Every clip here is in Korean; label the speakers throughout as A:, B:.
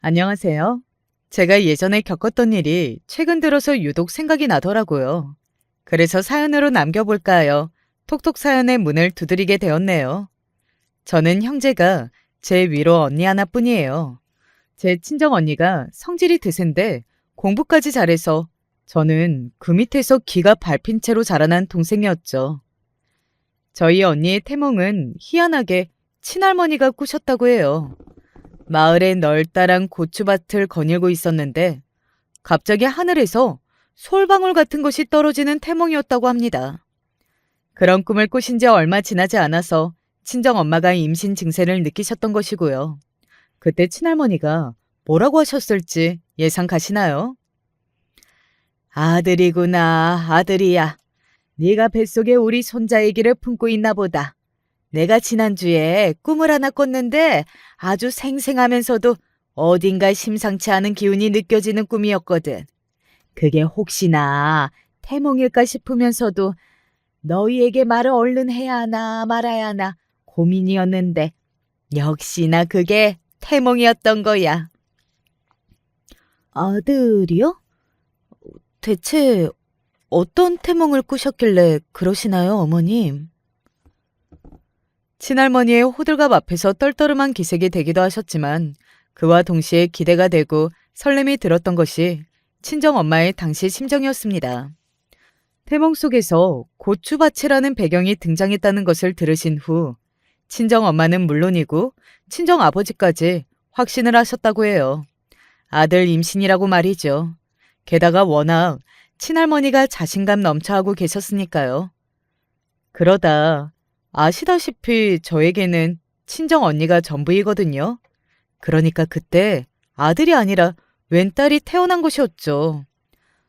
A: 안녕하세요. 제가 예전에 겪었던 일이 최근 들어서 유독 생각이 나더라고요. 그래서 사연으로 남겨볼까 요 톡톡 사연의 문을 두드리게 되었네요. 저는 형제가 제 위로 언니 하나뿐이에요. 제 친정 언니가 성질이 드센데 공부까지 잘해서 저는 그 밑에서 기가 밟힌 채로 자라난 동생이었죠. 저희 언니의 태몽은 희한하게 친할머니가 꾸셨다고 해요. 마을의 널따란 고추밭을 거닐고 있었는데 갑자기 하늘에서 솔방울 같은 것이 떨어지는 태몽이었다고 합니다. 그런 꿈을 꾸신 지 얼마 지나지 않아서 친정엄마가 임신 증세를 느끼셨던 것이고요. 그때 친할머니가 뭐라고 하셨을지 예상 가시나요? 아들이구나, 아들이야. 네가 뱃속에 우리 손자 아기를 품고 있나 보다. 내가 지난주에 꿈을 하나 꿨는데 아주 생생하면서도 어딘가 심상치 않은 기운이 느껴지는 꿈이었거든. 그게 혹시나 태몽일까 싶으면서도 너희에게 말을 얼른 해야 하나 말아야 하나 고민이었는데 역시나 그게 태몽이었던 거야. 아들이요? 대체 어떤 태몽을 꾸셨길래 그러시나요, 어머님? 친할머니의 호들갑 앞에서 떨떠름한 기색이 되기도 하셨지만 그와 동시에 기대가 되고 설렘이 들었던 것이 친정엄마의 당시 심정이었습니다. 태몽 속에서 고추밭이라는 배경이 등장했다는 것을 들으신 후 친정엄마는 물론이고 친정아버지까지 확신을 하셨다고 해요. 아들 임신이라고 말이죠. 게다가 워낙 친할머니가 자신감 넘쳐하고 계셨으니까요. 그러다 아시다시피 저에게는 친정 언니가 전부이거든요. 그러니까 그때 아들이 아니라 웬딸이 태어난 것이었죠.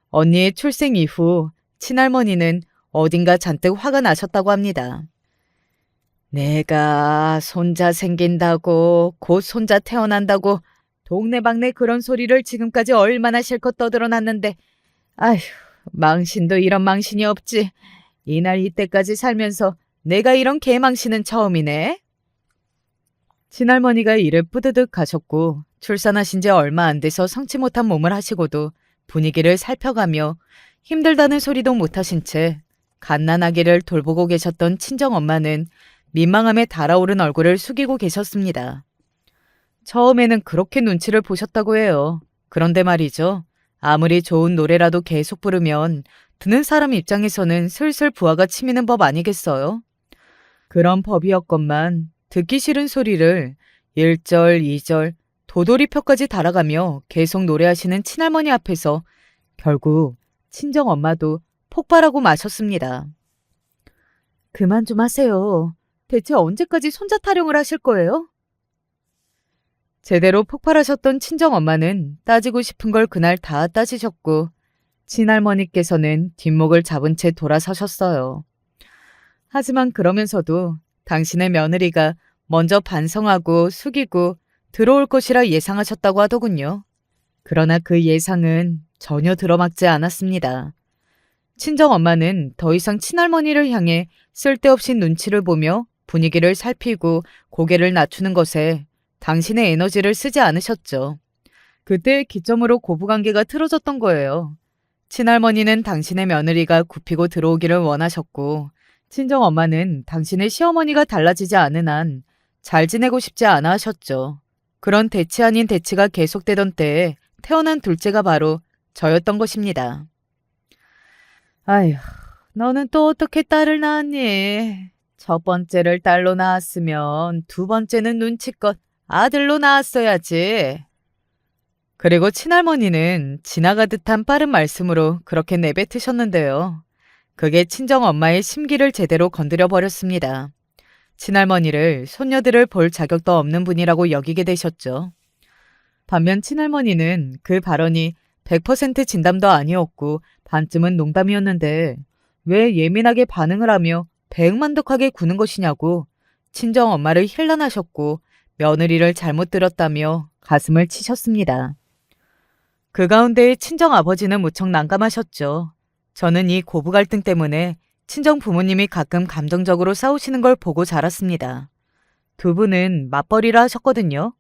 A: 언니의 출생 이후 친할머니는 어딘가 잔뜩 화가 나셨다고 합니다. 내가 손자 생긴다고 곧 손자 태어난다고 동네방네 그런 소리를 지금까지 얼마나 실컷 떠들어놨는데 아휴 망신도 이런 망신이 없지. 이날 이때까지 살면서 내가 이런 개망신은 처음이네. 친할머니가 일을 뿌드득 가셨고 출산하신 지 얼마 안 돼서 성치 못한 몸을 하시고도 분위기를 살펴가며 힘들다는 소리도 못하신 채 갓난아기를 돌보고 계셨던 친정엄마는 민망함에 달아오른 얼굴을 숙이고 계셨습니다. 처음에는 그렇게 눈치를 보셨다고 해요. 그런데 말이죠. 아무리 좋은 노래라도 계속 부르면 듣는 사람 입장에서는 슬슬 부하가 치미는 법 아니겠어요? 그런 법이었건만 듣기 싫은 소리를 1절, 2절, 도돌이표까지 달아가며 계속 노래하시는 친할머니 앞에서 결국 친정엄마도 폭발하고 마셨습니다. 그만 좀 하세요. 대체 언제까지 손자 타령을 하실 거예요? 제대로 폭발하셨던 친정엄마는 따지고 싶은 걸 그날 다 따지셨고 친할머니께서는 뒷목을 잡은 채 돌아서셨어요. 하지만 그러면서도 당신의 며느리가 먼저 반성하고 숙이고 들어올 것이라 예상하셨다고 하더군요. 그러나 그 예상은 전혀 들어맞지 않았습니다. 친정엄마는 더 이상 친할머니를 향해 쓸데없이 눈치를 보며 분위기를 살피고 고개를 낮추는 것에 당신의 에너지를 쓰지 않으셨죠. 그때 기점으로 고부관계가 틀어졌던 거예요. 친할머니는 당신의 며느리가 굽히고 들어오기를 원하셨고 친정엄마는 당신의 시어머니가 달라지지 않은 한 잘 지내고 싶지 않아 하셨죠. 그런 대치 아닌 대치가 계속되던 때에 태어난 둘째가 바로 저였던 것입니다. 아휴, 너는 또 어떻게 딸을 낳았니? 첫 번째를 딸로 낳았으면 두 번째는 눈치껏 아들로 낳았어야지. 그리고 친할머니는 지나가듯한 빠른 말씀으로 그렇게 내뱉으셨는데요. 그게 친정엄마의 심기를 제대로 건드려 버렸습니다. 친할머니를 손녀들을 볼 자격도 없는 분이라고 여기게 되셨죠. 반면 친할머니는 그 발언이 100% 진담도 아니었고 반쯤은 농담이었는데 왜 예민하게 반응을 하며 배응만덕하게 구는 것이냐고 친정엄마를 힐난하셨고 며느리를 잘못 들었다며 가슴을 치셨습니다. 그 가운데 친정아버지는 무척 난감하셨죠. 저는 이 고부 갈등 때문에 친정 부모님이 가끔 감정적으로 싸우시는 걸 보고 자랐습니다. 두 분은 맞벌이라 하셨거든요.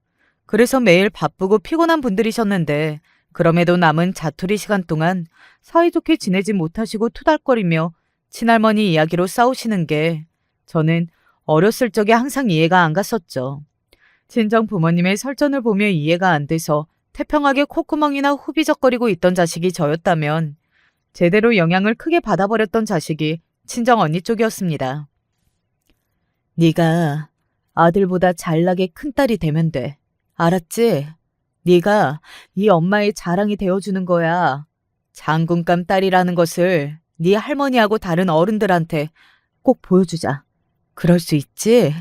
A: 그래서 매일 바쁘고 피곤한 분들이셨는데 그럼에도 남은 자투리 시간 동안 사이좋게 지내지 못하시고 투덜거리며 친할머니 이야기로 싸우시는 게 저는 어렸을 적에 항상 이해가 안 갔었죠. 친정 부모님의 설전을 보며 이해가 안 돼서 태평하게 콧구멍이나 후비적거리고 있던 자식이 저였다면 제대로 영향을 크게 받아버렸던 자식이 친정 언니 쪽이었습니다. 네가 아들보다 잘나게 큰딸이 되면 돼. 알았지? 네가 이 엄마의 자랑이 되어주는 거야. 장군감 딸이라는 것을 네 할머니하고 다른 어른들한테 꼭 보여주자. 그럴 수 있지?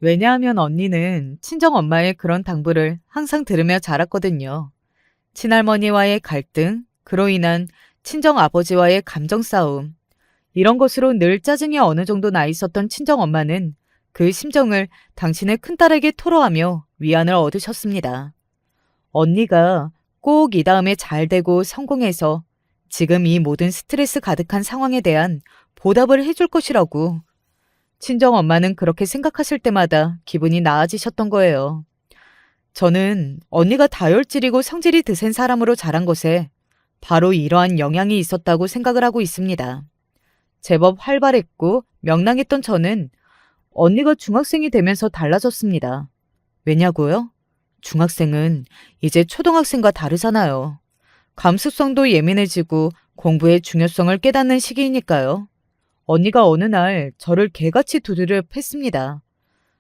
A: 왜냐하면 언니는 친정엄마의 그런 당부를 항상 들으며 자랐거든요. 친할머니와의 갈등, 그로 인한 친정아버지와의 감정 싸움, 이런 것으로 늘 짜증이 어느 정도 나 있었던 친정엄마는 그 심정을 당신의 큰딸에게 토로하며 위안을 얻으셨습니다. 언니가 꼭 이 다음에 잘 되고 성공해서 지금 이 모든 스트레스 가득한 상황에 대한 보답을 해줄 것이라고. 친정엄마는 그렇게 생각하실 때마다 기분이 나아지셨던 거예요. 저는 언니가 다혈질이고 성질이 드센 사람으로 자란 것에 바로 이러한 영향이 있었다고 생각을 하고 있습니다. 제법 활발했고 명랑했던 저는 언니가 중학생이 되면서 달라졌습니다. 왜냐고요? 중학생은 이제 초등학생과 다르잖아요. 감수성도 예민해지고 공부의 중요성을 깨닫는 시기이니까요. 언니가 어느 날 저를 개같이 두드려 팼습니다.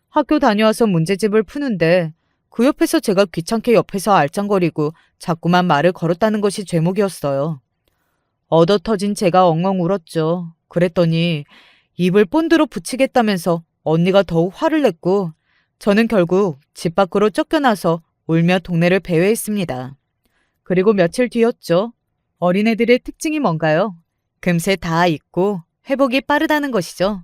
A: 학교 다녀와서 문제집을 푸는데 그 옆에서 제가 귀찮게 옆에서 알짱거리고 자꾸만 말을 걸었다는 것이 죄목이었어요. 얻어터진 제가 엉엉 울었죠. 그랬더니 입을 본드로 붙이겠다면서 언니가 더욱 화를 냈고 저는 결국 집 밖으로 쫓겨나서 울며 동네를 배회했습니다. 그리고 며칠 뒤였죠. 어린애들의 특징이 뭔가요? 금세 다 잊고 회복이 빠르다는 것이죠.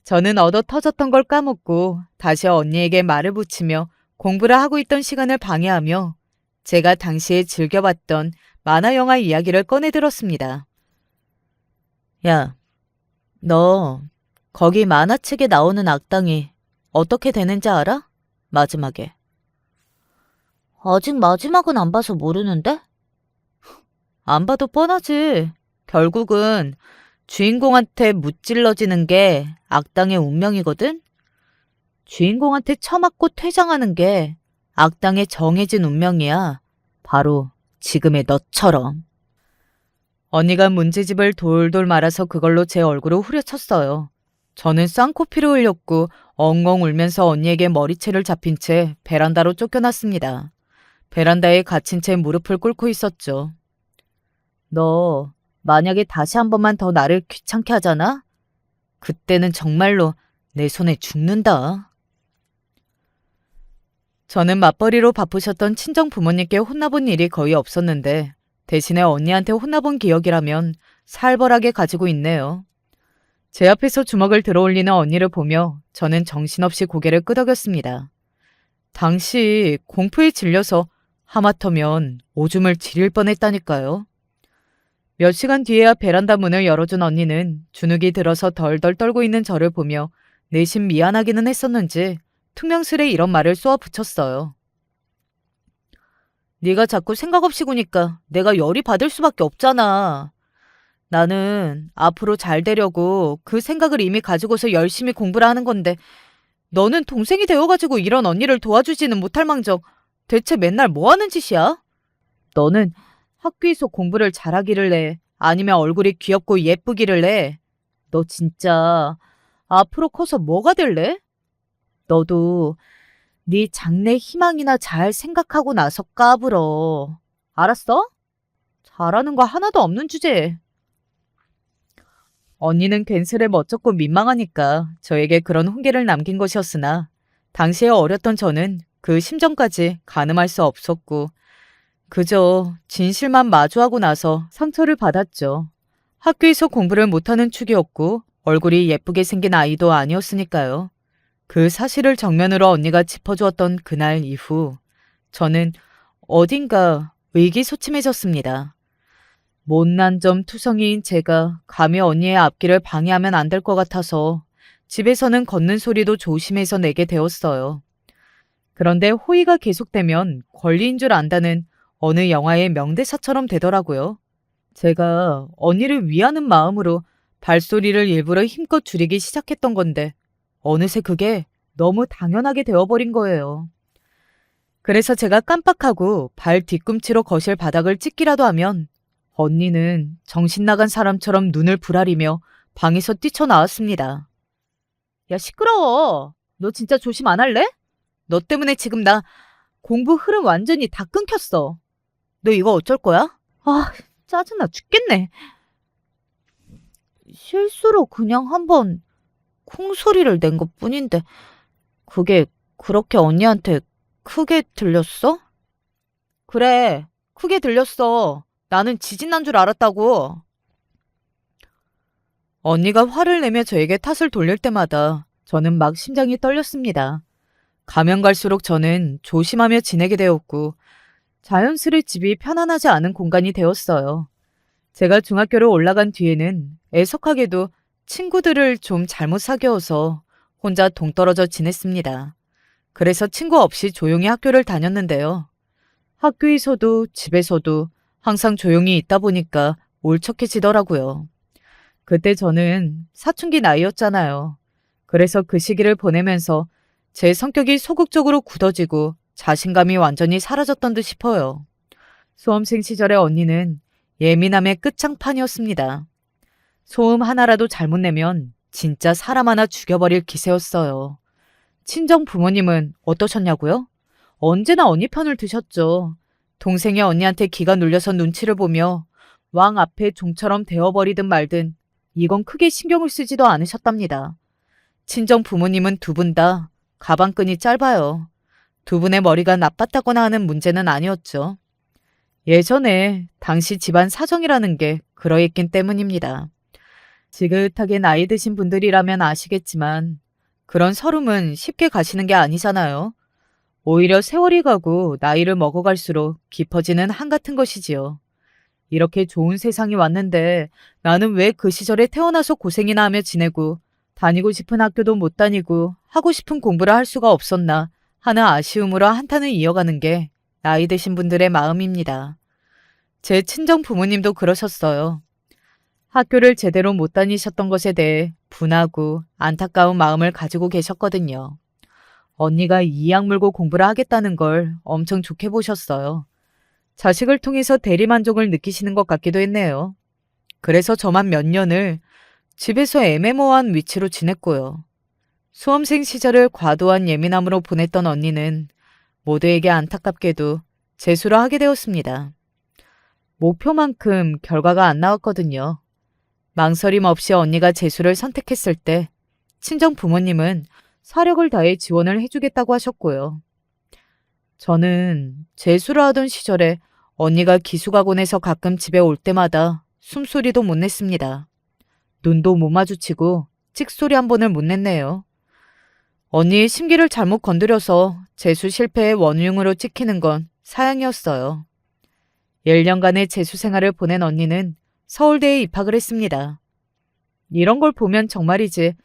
A: 저는 얻어 터졌던 걸 까먹고 다시 언니에게 말을 붙이며 공부를 하고 있던 시간을 방해하며 제가 당시에 즐겨봤던 만화 영화 이야기를 꺼내들었습니다. 야, 너 거기 만화책에 나오는 악당이 어떻게 되는지 알아? 마지막에. 아직 마지막은 안 봐서 모르는데? 안 봐도 뻔하지. 결국은 주인공한테 무찔러지는 게 악당의 운명이거든? 주인공한테 처맞고 퇴장하는 게 악당의 정해진 운명이야. 바로 지금의 너처럼. 언니가 문제집을 돌돌 말아서 그걸로 제 얼굴을 후려쳤어요. 저는 쌍코피를 흘렸고 엉엉 울면서 언니에게 머리채를 잡힌 채 베란다로 쫓겨났습니다. 베란다에 갇힌 채 무릎을 꿇고 있었죠. 너 만약에 다시 한 번만 더 나를 귀찮게 하잖아? 그때는 정말로 내 손에 죽는다. 저는 맞벌이로 바쁘셨던 친정 부모님께 혼나본 일이 거의 없었는데 대신에 언니한테 혼나본 기억이라면 살벌하게 가지고 있네요. 제 앞에서 주먹을 들어올리는 언니를 보며 저는 정신없이 고개를 끄덕였습니다. 당시 공포에 질려서 하마터면 오줌을 지릴 뻔했다니까요. 몇 시간 뒤에야 베란다 문을 열어준 언니는 주눅이 들어서 덜덜 떨고 있는 저를 보며 내심 미안하기는 했었는지 퉁명스레 이런 말을 쏘아 붙였어요. 네가 자꾸 생각 없이 구니까 내가 열이 받을 수밖에 없잖아. 나는 앞으로 잘 되려고 그 생각을 이미 가지고서 열심히 공부를 하는 건데 너는 동생이 되어가지고 이런 언니를 도와주지는 못할 망정 대체 맨날 뭐 하는 짓이야? 너는 학교에서 공부를 잘하기를 해? 아니면 얼굴이 귀엽고 예쁘기를 해? 너 진짜 앞으로 커서 뭐가 될래? 너도 네 장래 희망이나 잘 생각하고 나서 까불어. 알았어? 잘하는 거 하나도 없는 주제에. 언니는 괜스레 멋쩍고 민망하니까 저에게 그런 훈계를 남긴 것이었으나 당시에 어렸던 저는 그 심정까지 가늠할 수 없었고 그저 진실만 마주하고 나서 상처를 받았죠. 학교에서 공부를 못하는 축이었고 얼굴이 예쁘게 생긴 아이도 아니었으니까요. 그 사실을 정면으로 언니가 짚어주었던 그날 이후 저는 어딘가 의기소침해졌습니다. 못난 점 투성이인 제가 감히 언니의 앞길을 방해하면 안 될 것 같아서 집에서는 걷는 소리도 조심해서 내게 되었어요. 그런데 호의가 계속되면 권리인 줄 안다는 어느 영화의 명대사처럼 되더라고요. 제가 언니를 위하는 마음으로 발소리를 일부러 힘껏 줄이기 시작했던 건데 어느새 그게 너무 당연하게 되어버린 거예요. 그래서 제가 깜빡하고 발 뒤꿈치로 거실 바닥을 찍기라도 하면 언니는 정신 나간 사람처럼 눈을 부라리며 방에서 뛰쳐나왔습니다. 야, 시끄러워. 너 진짜 조심 안 할래? 너 때문에 지금 나 공부 흐름 완전히 다 끊겼어. 너 이거 어쩔 거야? 아, 짜증나 죽겠네. 실수로 그냥 한번 콩소리를 낸 것뿐인데 그게 그렇게 언니한테 크게 들렸어? 그래, 크게 들렸어. 나는 지진 난 줄 알았다고. 언니가 화를 내며 저에게 탓을 돌릴 때마다 저는 막 심장이 떨렸습니다. 가면 갈수록 저는 조심하며 지내게 되었고 자연스레 집이 편안하지 않은 공간이 되었어요. 제가 중학교로 올라간 뒤에는 애석하게도 친구들을 좀 잘못 사귀어서 혼자 동떨어져 지냈습니다. 그래서 친구 없이 조용히 학교를 다녔는데요. 학교에서도 집에서도 항상 조용히 있다 보니까 울적해지더라고요. 그때 저는 사춘기 나이였잖아요. 그래서 그 시기를 보내면서 제 성격이 소극적으로 굳어지고 자신감이 완전히 사라졌던 듯 싶어요. 수험생 시절의 언니는 예민함의 끝장판이었습니다. 소음 하나라도 잘못 내면 진짜 사람 하나 죽여버릴 기세였어요. 친정 부모님은 어떠셨냐고요? 언제나 언니 편을 드셨죠. 동생이 언니한테 기가 눌려서 눈치를 보며 왕 앞에 종처럼 되어버리든 말든 이건 크게 신경을 쓰지도 않으셨답니다. 친정 부모님은 두 분 다 가방끈이 짧아요. 두 분의 머리가 나빴다거나 하는 문제는 아니었죠. 예전에 당시 집안 사정이라는 게 그러했기 때문입니다. 지긋하게 나이 드신 분들이라면 아시겠지만 그런 서름은 쉽게 가시는 게 아니잖아요. 오히려 세월이 가고 나이를 먹어갈수록 깊어지는 한같은 것이지요. 이렇게 좋은 세상이 왔는데 나는 왜 그 시절에 태어나서 고생이나 하며 지내고 다니고 싶은 학교도 못 다니고 하고 싶은 공부를 할 수가 없었나 하는 아쉬움으로 한탄을 이어가는 게 나이 드신 분들의 마음입니다. 제 친정 부모님도 그러셨어요. 학교를 제대로 못 다니셨던 것에 대해 분하고 안타까운 마음을 가지고 계셨거든요. 언니가 이악 물고 공부를 하겠다는 걸 엄청 좋게 보셨어요. 자식을 통해서 대리만족을 느끼시는 것 같기도 했네요. 그래서 저만 몇 년을 집에서 애매모호한 위치로 지냈고요. 수험생 시절을 과도한 예민함으로 보냈던 언니는 모두에게 안타깝게도 재수를 하게 되었습니다. 목표만큼 결과가 안 나왔거든요. 망설임 없이 언니가 재수를 선택했을 때 친정 부모님은 사력을 다해 지원을 해주겠다고 하셨고요. 저는 재수를 하던 시절에 언니가 기숙학원에서 가끔 집에 올 때마다 숨소리도 못 냈습니다. 눈도 못 마주치고 찍소리 한 번을 못 냈네요. 언니의 심기를 잘못 건드려서 재수 실패의 원흉으로 찍히는 건 사양이었어요. 1년간의 재수 생활을 보낸 언니는 서울대에 입학을 했습니다. 이런 걸 보면 정말이지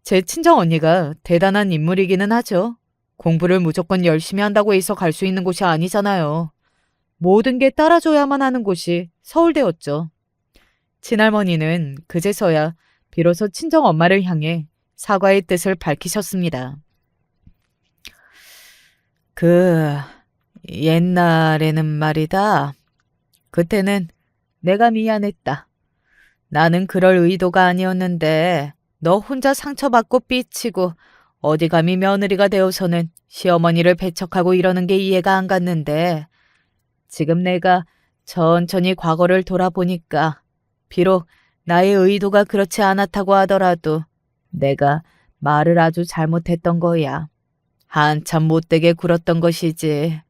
A: 제 친정 언니가 대단한 인물이기는 하죠. 공부를 무조건 열심히 한다고 해서 갈 수 있는 곳이 아니잖아요. 모든 게 따라줘야만 하는 곳이 서울대였죠. 친할머니는 그제서야 비로소 친정 엄마를 향해 사과의 뜻을 밝히셨습니다. 옛날에는 말이다. 그때는 내가 미안했다. 나는 그럴 의도가 아니었는데 너 혼자 상처받고 삐치고 어디 감히 며느리가 되어서는 시어머니를 배척하고 이러는 게 이해가 안 갔는데 지금 내가 천천히 과거를 돌아보니까 비록 나의 의도가 그렇지 않았다고 하더라도 내가 말을 아주 잘못했던 거야. 한참 못되게 굴었던 것이지.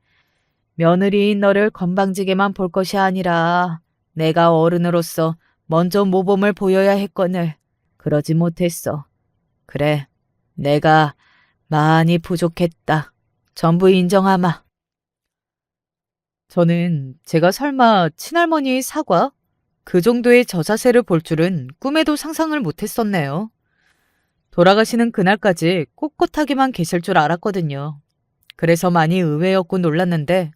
A: 며느리인 너를 건방지게만 볼 것이 아니라 내가 어른으로서 먼저 모범을 보여야 했거늘 그러지 못했어. 그래, 내가 많이 부족했다. 전부 인정하마. 저는 제가 설마 친할머니의 사과? 그 정도의 저자세를 볼 줄은 꿈에도 상상을 못했었네요. 돌아가시는 그날까지 꼿꼿하게만 계실 줄 알았거든요. 그래서 많이 의외였고 놀랐는데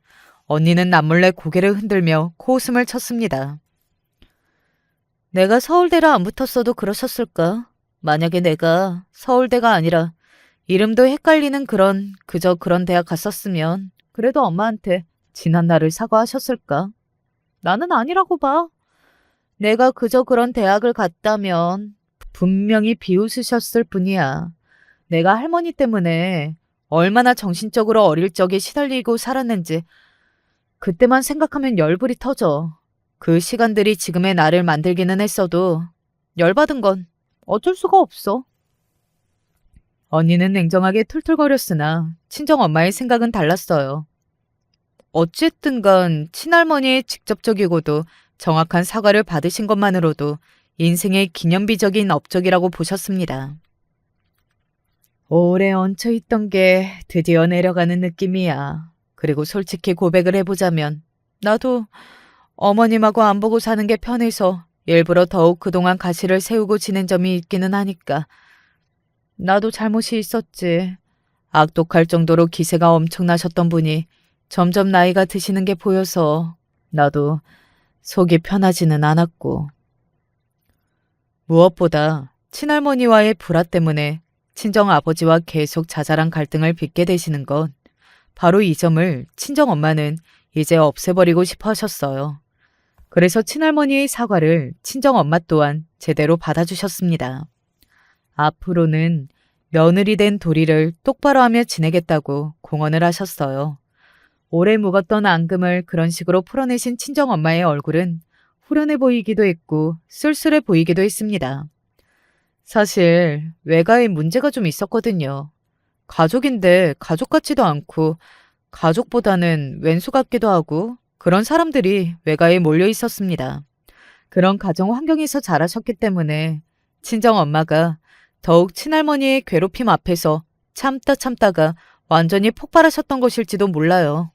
A: 언니는 남몰래 고개를 흔들며 코웃음을 쳤습니다. 내가 서울대라 안 붙었어도 그러셨을까? 만약에 내가 서울대가 아니라 이름도 헷갈리는 그저 그런 대학 갔었으면 그래도 엄마한테 지난 날을 사과하셨을까? 나는 아니라고 봐. 내가 그저 그런 대학을 갔다면 분명히 비웃으셨을 뿐이야. 내가 할머니 때문에 얼마나 정신적으로 어릴 적에 시달리고 살았는지 그때만 생각하면 열불이 터져. 그 시간들이 지금의 나를 만들기는 했어도 열받은 건 어쩔 수가 없어. 언니는 냉정하게 툴툴거렸으나 친정엄마의 생각은 달랐어요. 어쨌든 간 친할머니의 직접적이고도 정확한 사과를 받으신 것만으로도 인생의 기념비적인 업적이라고 보셨습니다. 오래 얹혀있던 게 드디어 내려가는 느낌이야. 그리고 솔직히 고백을 해보자면 나도 어머님하고 안 보고 사는 게 편해서 일부러 더욱 그동안 가시를 세우고 지낸 점이 있기는 하니까 나도 잘못이 있었지. 악독할 정도로 기세가 엄청나셨던 분이 점점 나이가 드시는 게 보여서 나도 속이 편하지는 않았고. 무엇보다 친할머니와의 불화 때문에 친정아버지와 계속 자잘한 갈등을 빚게 되시는 건 바로 이 점을 친정엄마는 이제 없애버리고 싶어 하셨어요. 그래서 친할머니의 사과를 친정엄마 또한 제대로 받아주셨습니다. 앞으로는 며느리 된 도리를 똑바로 하며 지내겠다고 공언을 하셨어요. 오래 묵었던 앙금을 그런 식으로 풀어내신 친정엄마의 얼굴은 후련해 보이기도 했고 쓸쓸해 보이기도 했습니다. 사실 외가에 문제가 좀 있었거든요. 가족인데 가족 같지도 않고 가족보다는 왼수 같기도 하고 그런 사람들이 외가에 몰려 있었습니다. 그런 가정 환경에서 자라셨기 때문에 친정엄마가 더욱 친할머니의 괴롭힘 앞에서 참다가 완전히 폭발하셨던 것일지도 몰라요.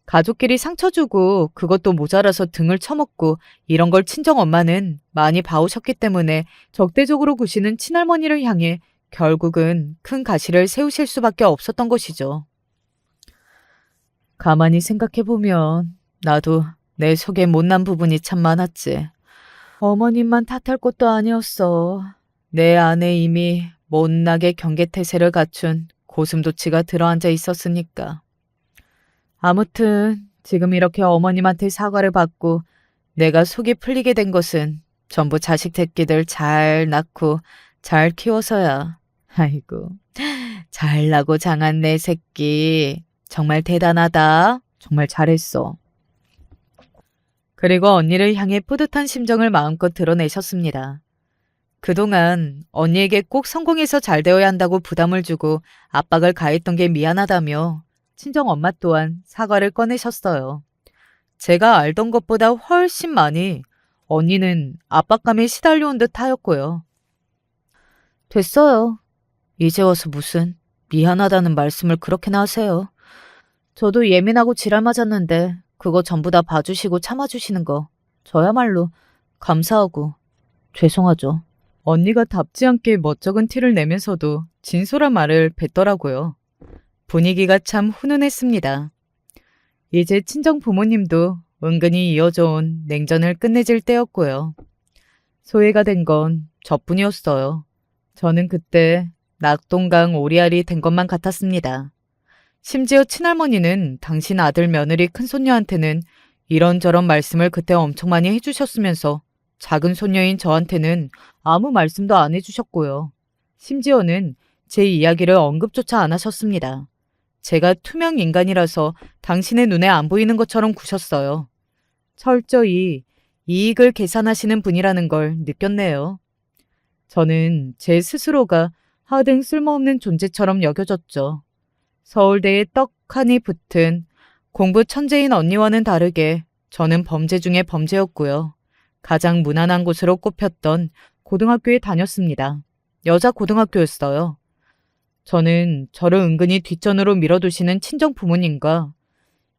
A: 가족끼리 상처 주고 그것도 모자라서 등을 쳐먹고 이런 걸 친정엄마는 많이 봐오셨기 때문에 적대적으로 구시는 친할머니를 향해 결국은 큰 가시를 세우실 수밖에 없었던 것이죠. 가만히 생각해보면 나도 내 속에 못난 부분이 참 많았지. 어머님만 탓할 것도 아니었어. 내 안에 이미 못나게 경계태세를 갖춘 고슴도치가 들어앉아 있었으니까. 아무튼 지금 이렇게 어머님한테 사과를 받고 내가 속이 풀리게 된 것은 전부 자식 새끼들 잘 낳고 잘 키워서야. 아이고, 잘나고 장한 내 새끼 정말 대단하다. 정말 잘했어. 그리고 언니를 향해 뿌듯한 심정을 마음껏 드러내셨습니다. 그동안 언니에게 꼭 성공해서 잘 되어야 한다고 부담을 주고 압박을 가했던 게 미안하다며 친정엄마 또한 사과를 꺼내셨어요. 제가 알던 것보다 훨씬 많이 언니는 압박감에 시달려온 듯 하였고요. 됐어요. 이제 와서 무슨 미안하다는 말씀을 그렇게나 하세요. 저도 예민하고 지랄 맞았는데 그거 전부 다 봐주시고 참아주시는 거 저야말로 감사하고 죄송하죠. 언니가 답지 않게 멋쩍은 티를 내면서도 진솔한 말을 뱉더라고요. 분위기가 참 훈훈했습니다. 이제 친정 부모님도 은근히 이어져 온 냉전을 끝내질 때였고요. 소외가 된 건 저뿐이었어요. 저는 그때 낙동강 오리알이 된 것만 같았습니다. 심지어 친할머니는 당신 아들 며느리 큰손녀한테는 이런저런 말씀을 그때 엄청 많이 해주셨으면서 작은 손녀인 저한테는 아무 말씀도 안 해주셨고요. 심지어는 제 이야기를 언급조차 안 하셨습니다. 제가 투명 인간이라서 당신의 눈에 안 보이는 것처럼 구셨어요. 철저히 이익을 계산하시는 분이라는 걸 느꼈네요. 저는 제 스스로가 하등 쓸모없는 존재처럼 여겨졌죠. 서울대에 떡하니 붙은 공부 천재인 언니와는 다르게 저는 범죄 중에 범죄였고요. 가장 무난한 곳으로 꼽혔던 고등학교에 다녔습니다. 여자 고등학교였어요. 저는 저를 은근히 뒷전으로 밀어두시는 친정 부모님과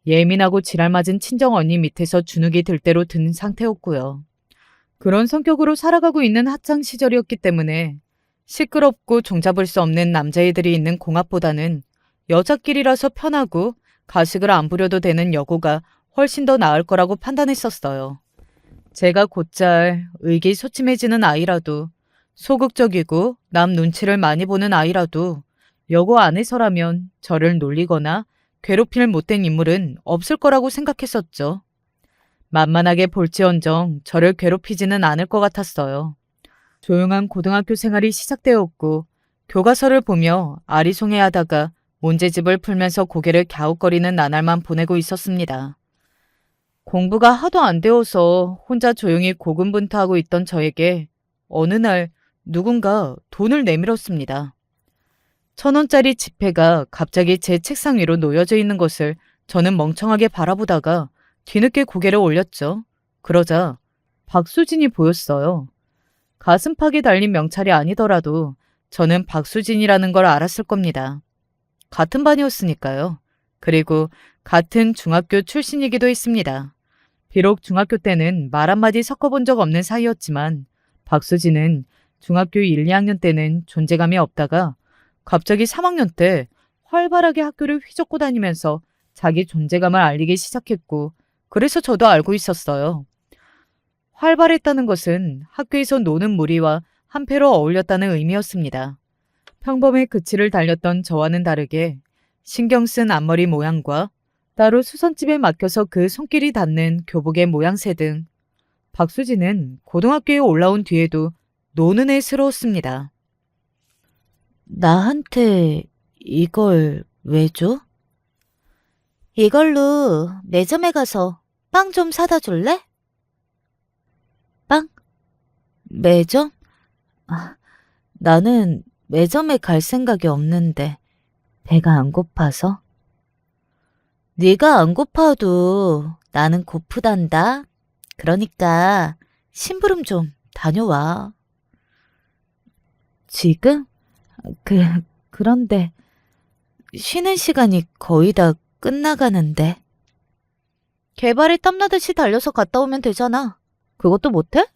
A: 예민하고 지랄맞은 친정 언니 밑에서 주눅이 들 대로 든 상태였고요. 그런 성격으로 살아가고 있는 학창 시절이었기 때문에 시끄럽고 종잡을 수 없는 남자애들이 있는 공학보다는 여자끼리라서 편하고 가식을 안 부려도 되는 여고가 훨씬 더 나을 거라고 판단했었어요. 제가 곧잘 의기소침해지는 아이라도, 소극적이고 남 눈치를 많이 보는 아이라도 여고 안에서라면 저를 놀리거나 괴롭힐 못된 인물은 없을 거라고 생각했었죠. 만만하게 볼지언정 저를 괴롭히지는 않을 것 같았어요. 조용한 고등학교 생활이 시작되었고 교과서를 보며 아리송해하다가 문제집을 풀면서 고개를 갸웃거리는 나날만 보내고 있었습니다. 공부가 하도 안 되어서 혼자 조용히 고군분투하고 있던 저에게 어느 날 누군가 돈을 내밀었습니다. 1,000원짜리 지폐가 갑자기 제 책상 위로 놓여져 있는 것을 저는 멍청하게 바라보다가 뒤늦게 고개를 올렸죠. 그러자 박수진이 보였어요. 가슴팍에 달린 명찰이 아니더라도 저는 박수진이라는 걸 알았을 겁니다. 같은 반이었으니까요. 그리고 같은 중학교 출신이기도 했습니다. 비록 중학교 때는 말 한마디 섞어본 적 없는 사이였지만 박수진은 중학교 1, 2학년 때는 존재감이 없다가 갑자기 3학년 때 활발하게 학교를 휘젓고 다니면서 자기 존재감을 알리기 시작했고 그래서 저도 알고 있었어요. 활발했다는 것은 학교에서 노는 무리와 한패로 어울렸다는 의미였습니다. 평범의 그치를 달렸던 저와는 다르게 신경 쓴 앞머리 모양과 따로 수선집에 맡겨서 그 손길이 닿는 교복의 모양새 등 박수진은 고등학교에 올라온 뒤에도 노는 애스러웠습니다. 나한테 이걸 왜 줘? 이걸로 매점에 가서 빵 좀 사다 줄래? 빵? 매점? 나는 매점에 갈 생각이 없는데 배가 안 고파서? 네가 안 고파도 나는 고프단다. 그러니까 심부름 좀 다녀와. 지금? 그런데 쉬는 시간이 거의 다 끝나가는데. 개발에 땀나듯이 달려서 갔다 오면 되잖아. 그것도 못해?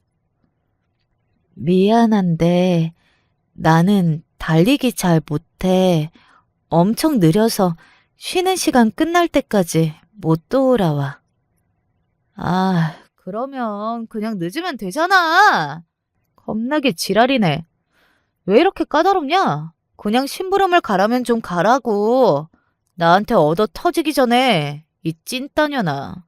A: 미안한데 나는 달리기 잘 못해. 엄청 느려서 쉬는 시간 끝날 때까지 못 돌아와. 그러면 그냥 늦으면 되잖아. 겁나게 지랄이네. 왜 이렇게 까다롭냐? 그냥 심부름을 가라면 좀 가라고. 나한테 얻어 터지기 전에 이 찐따녀나.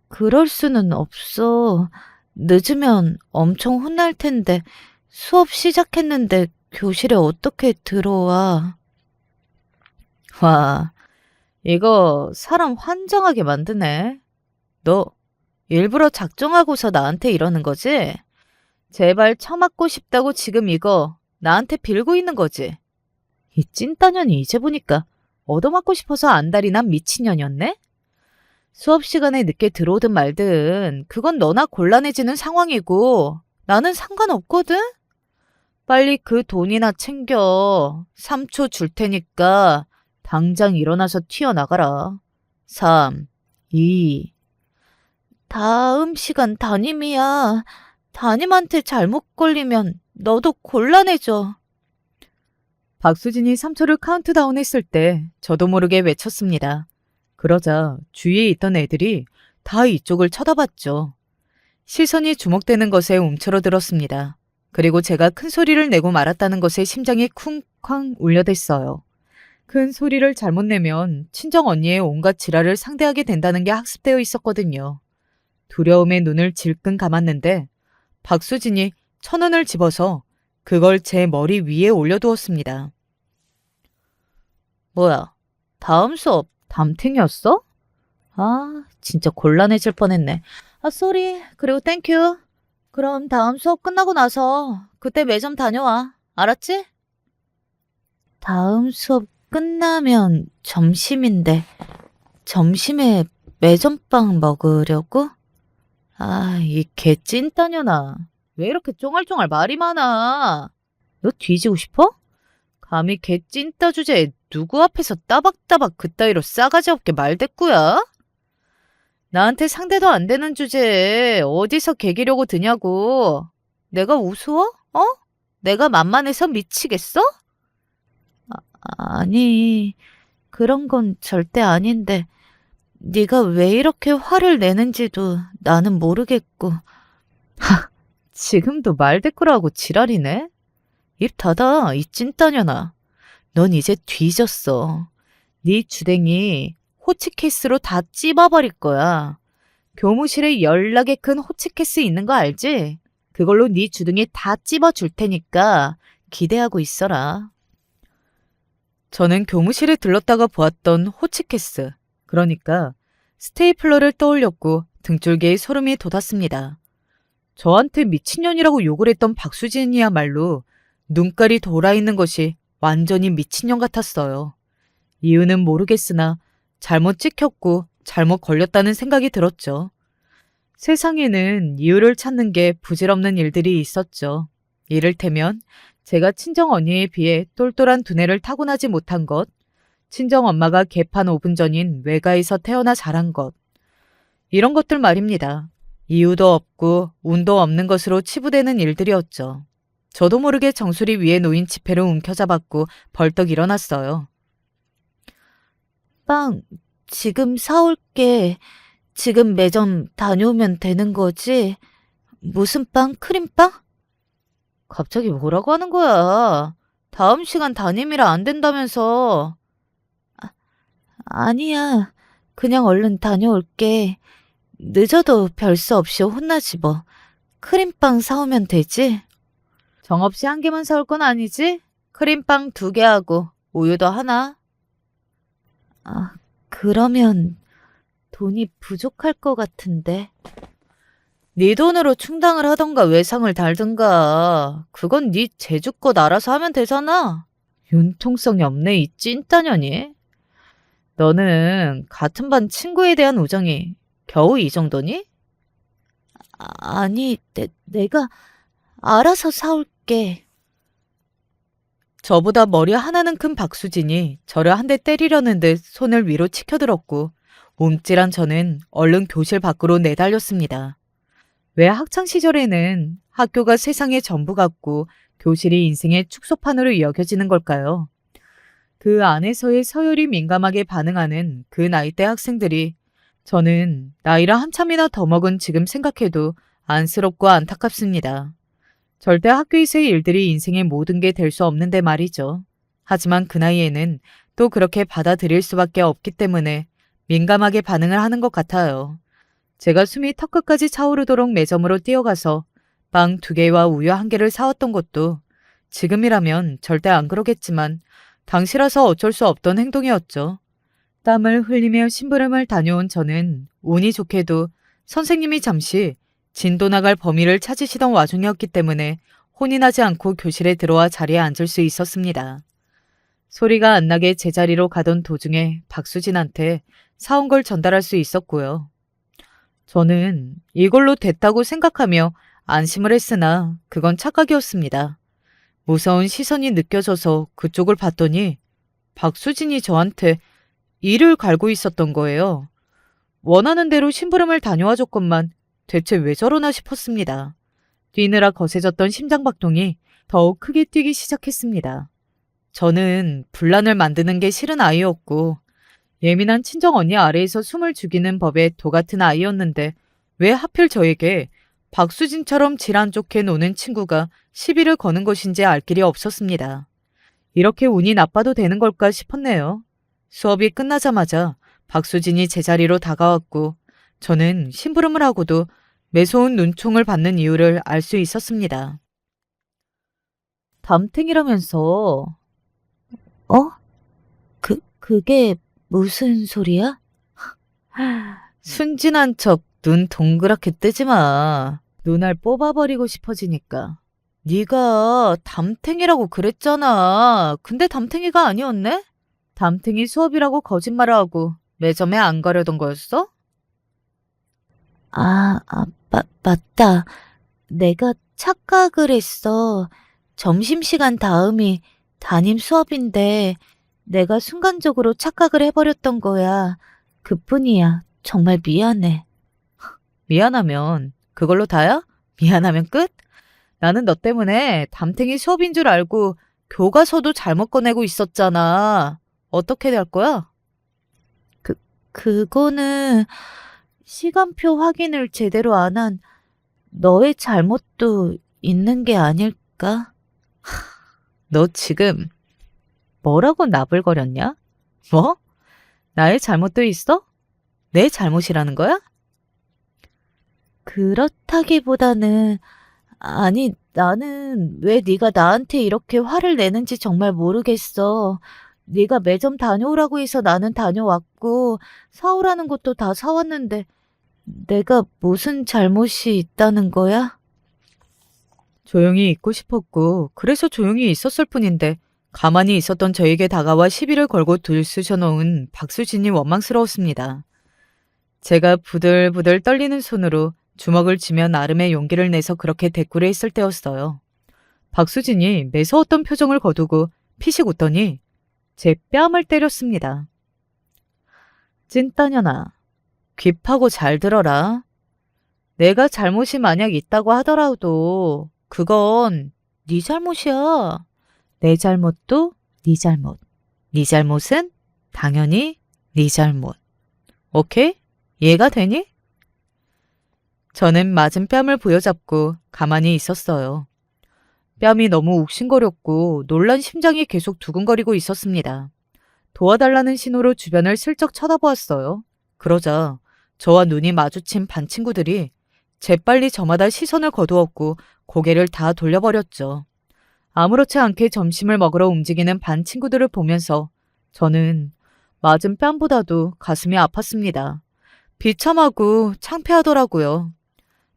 A: 그럴 수는 없어. 늦으면 엄청 혼날 텐데 수업 시작했는데 교실에 어떻게 들어와. 와, 이거 사람 환장하게 만드네. 너 일부러 작정하고서 나한테 이러는 거지? 제발 처맞고 싶다고 지금 이거 나한테 빌고 있는 거지? 이 찐따년이 이제 보니까 얻어맞고 싶어서 안달이 난 미친년이었네? 수업 시간에 늦게 들어오든 말든 그건 너나 곤란해지는 상황이고 나는 상관없거든? 빨리 그 돈이나 챙겨. 3초 줄 테니까 당장 일어나서 튀어나가라. 3, 2. 다음 시간 담임이야. 담임한테 잘못 걸리면 너도 곤란해져. 박수진이 3초를 카운트다운했을 때 저도 모르게 외쳤습니다. 그러자 주위에 있던 애들이 다 이쪽을 쳐다봤죠. 시선이 주목되는 것에 움츠러들었습니다. 그리고 제가 큰 소리를 내고 말았다는 것에 심장이 쿵쾅 울려댔어요. 큰 소리를 잘못 내면 친정 언니의 온갖 지랄을 상대하게 된다는 게 학습되어 있었거든요. 두려움에 눈을 질끈 감았는데 박수진이 1,000원을 집어서 그걸 제 머리 위에 올려두었습니다. 뭐야, 다음 수업 담탱이었어? 진짜 곤란해질 뻔했네. 쏘리. 그리고 땡큐. 그럼 다음 수업 끝나고 나서 그때 매점 다녀와. 알았지? 다음 수업 끝나면 점심인데 점심에 매점빵 먹으려고? 이 개찐따녀나. 왜 이렇게 쫑알쫑알 말이 많아? 너 뒤지고 싶어? 감히 개찐따 주제에 누구 앞에서 따박따박 그따위로 싸가지 없게 말대꾸야? 나한테 상대도 안 되는 주제에 어디서 개기려고 드냐고. 내가 우스워? 내가 만만해서 미치겠어?
B: 아니, 그런 건 절대 아닌데, 네가 왜 이렇게 화를 내는지도 나는 모르겠고.
A: 지금도 말대꾸라고 지랄이네? 입 닫아, 이 찐따년아. 넌 이제 뒤졌어. 네 주댕이 호치키스로 다 찝어버릴 거야. 교무실에 연락에 큰 호치키스 있는 거 알지? 그걸로 네 주둥이 다 찝어줄 테니까 기대하고 있어라. 저는 교무실에 들렀다가 보았던 호치키스, 그러니까 스테이플러를 떠올렸고 등줄기에 소름이 돋았습니다. 저한테 미친년이라고 욕을 했던 박수진이야말로 눈깔이 돌아있는 것이 완전히 미친년 같았어요. 이유는 모르겠으나 잘못 찍혔고 잘못 걸렸다는 생각이 들었죠. 세상에는 이유를 찾는 게 부질없는 일들이 있었죠. 이를테면 제가 친정 언니에 비해 똘똘한 두뇌를 타고나지 못한 것, 친정 엄마가 개판 5분 전인 외가에서 태어나 자란 것, 이런 것들 말입니다. 이유도 없고 운도 없는 것으로 치부되는 일들이었죠. 저도 모르게 정수리 위에 놓인 지폐를 움켜잡았고 벌떡 일어났어요.
B: 빵, 지금 사올게. 지금 매점 다녀오면 되는 거지? 무슨 빵? 크림빵?
A: 갑자기 뭐라고 하는 거야? 다음 시간 담임이라 안 된다면서.
B: 아니야. 그냥 얼른 다녀올게. 늦어도 별 수 없이 혼나지 뭐. 크림빵 사오면 되지?
A: 정없이 한 개만 사올 건 아니지? 크림빵 2개 하고 우유도 하나.
B: 아, 그러면 돈이 부족할 것 같은데.
A: 네 돈으로 충당을 하던가 외상을 달든가. 그건 네 제주껏 알아서 하면 되잖아. 융통성이 없네, 이 찐따년이. 너는 같은 반 친구에 대한 우정이 겨우 이 정도니?
B: 아니, 내가 알아서 사올게.
A: 저보다 머리 하나는 큰 박수진이 저를 한 대 때리려는 듯 손을 위로 치켜들었고 움찔한 저는 얼른 교실 밖으로 내달렸습니다. 왜 학창시절에는 학교가 세상의 전부 같고 교실이 인생의 축소판으로 여겨지는 걸까요? 그 안에서의 서열이 민감하게 반응하는 그 나이대 학생들이 저는 나이를 한참이나 더 먹은 지금 생각해도 안쓰럽고 안타깝습니다. 절대 학교에서의 일들이 인생의 모든 게 될 수 없는데 말이죠. 하지만 그 나이에는 또 그렇게 받아들일 수밖에 없기 때문에 민감하게 반응을 하는 것 같아요. 제가 숨이 턱끝까지 차오르도록 매점으로 뛰어가서 빵 2개와 우유 1개를 사왔던 것도 지금이라면 절대 안 그러겠지만 당시라서 어쩔 수 없던 행동이었죠. 땀을 흘리며 심부름을 다녀온 저는 운이 좋게도 선생님이 잠시 진도 나갈 범위를 찾으시던 와중이었기 때문에 혼이 나지 않고 교실에 들어와 자리에 앉을 수 있었습니다. 소리가 안 나게 제자리로 가던 도중에 박수진한테 사온 걸 전달할 수 있었고요. 저는 이걸로 됐다고 생각하며 안심을 했으나 그건 착각이었습니다. 무서운 시선이 느껴져서 그쪽을 봤더니 박수진이 저한테 이를 갈고 있었던 거예요. 원하는 대로 심부름을 다녀와 줬건만 대체 왜 저러나 싶었습니다. 뛰느라 거세졌던 심장박동이 더욱 크게 뛰기 시작했습니다. 저는 분란을 만드는 게 싫은 아이였고 예민한 친정 언니 아래에서 숨을 죽이는 법에 도 같은 아이였는데 왜 하필 저에게 박수진처럼 질안 좋게 노는 친구가 시비를 거는 것인지 알 길이 없었습니다. 이렇게 운이 나빠도 되는 걸까 싶었네요. 수업이 끝나자마자 박수진이 제자리로 다가왔고 저는 심부름을 하고도 매서운 눈총을 받는 이유를 알 수 있었습니다. 담탱이라면서.
B: 어? 그게 무슨 소리야?
A: 순진한 척 눈 동그랗게 뜨지 마. 눈알 뽑아버리고 싶어지니까. 네가 담탱이라고 그랬잖아. 근데 담탱이가 아니었네? 담탱이 수업이라고 거짓말을 하고 매점에 안 가려던 거였어?
B: 맞다. 내가 착각을 했어. 점심시간 다음이 담임 수업인데 내가 순간적으로 착각을 해버렸던 거야. 그뿐이야. 정말 미안해.
A: 미안하면 그걸로 다야? 미안하면 끝? 나는 너 때문에 담탱이 수업인 줄 알고 교과서도 잘못 꺼내고 있었잖아. 어떻게 될 거야?
B: 그거는 시간표 확인을 제대로 안 한 너의 잘못도 있는 게 아닐까?
A: 너 지금 뭐라고 나불거렸냐? 뭐? 나의 잘못도 있어? 내 잘못이라는 거야?
B: 그렇다기보다는 아니 나는 왜 네가 나한테 이렇게 화를 내는지 정말 모르겠어. 네가 매점 다녀오라고 해서 나는 다녀왔고 사오라는 것도 다 사왔는데 내가 무슨 잘못이 있다는 거야?
A: 조용히 있고 싶었고 그래서 조용히 있었을 뿐인데 가만히 있었던 저에게 다가와 시비를 걸고 들쑤셔놓은 박수진이 원망스러웠습니다. 제가 부들부들 떨리는 손으로 주먹을 쥐며 나름의 용기를 내서 그렇게 대꾸를 했을 때였어요. 박수진이 매서웠던 표정을 거두고 피식 웃더니 제 뺨을 때렸습니다. 찐따년아, 귀파고 잘 들어라. 내가 잘못이 만약 있다고 하더라도 그건 네 잘못이야. 내 잘못도 네 잘못. 네 잘못은 당연히 네 잘못. 오케이? 이해가 되니? 저는 맞은 뺨을 부여잡고 가만히 있었어요. 뺨이 너무 욱신거렸고 놀란 심장이 계속 두근거리고 있었습니다. 도와달라는 신호로 주변을 슬쩍 쳐다보았어요. 그러자 저와 눈이 마주친 반 친구들이 재빨리 저마다 시선을 거두었고 고개를 다 돌려버렸죠. 아무렇지 않게 점심을 먹으러 움직이는 반 친구들을 보면서 저는 맞은 뺨보다도 가슴이 아팠습니다. 비참하고 창피하더라고요.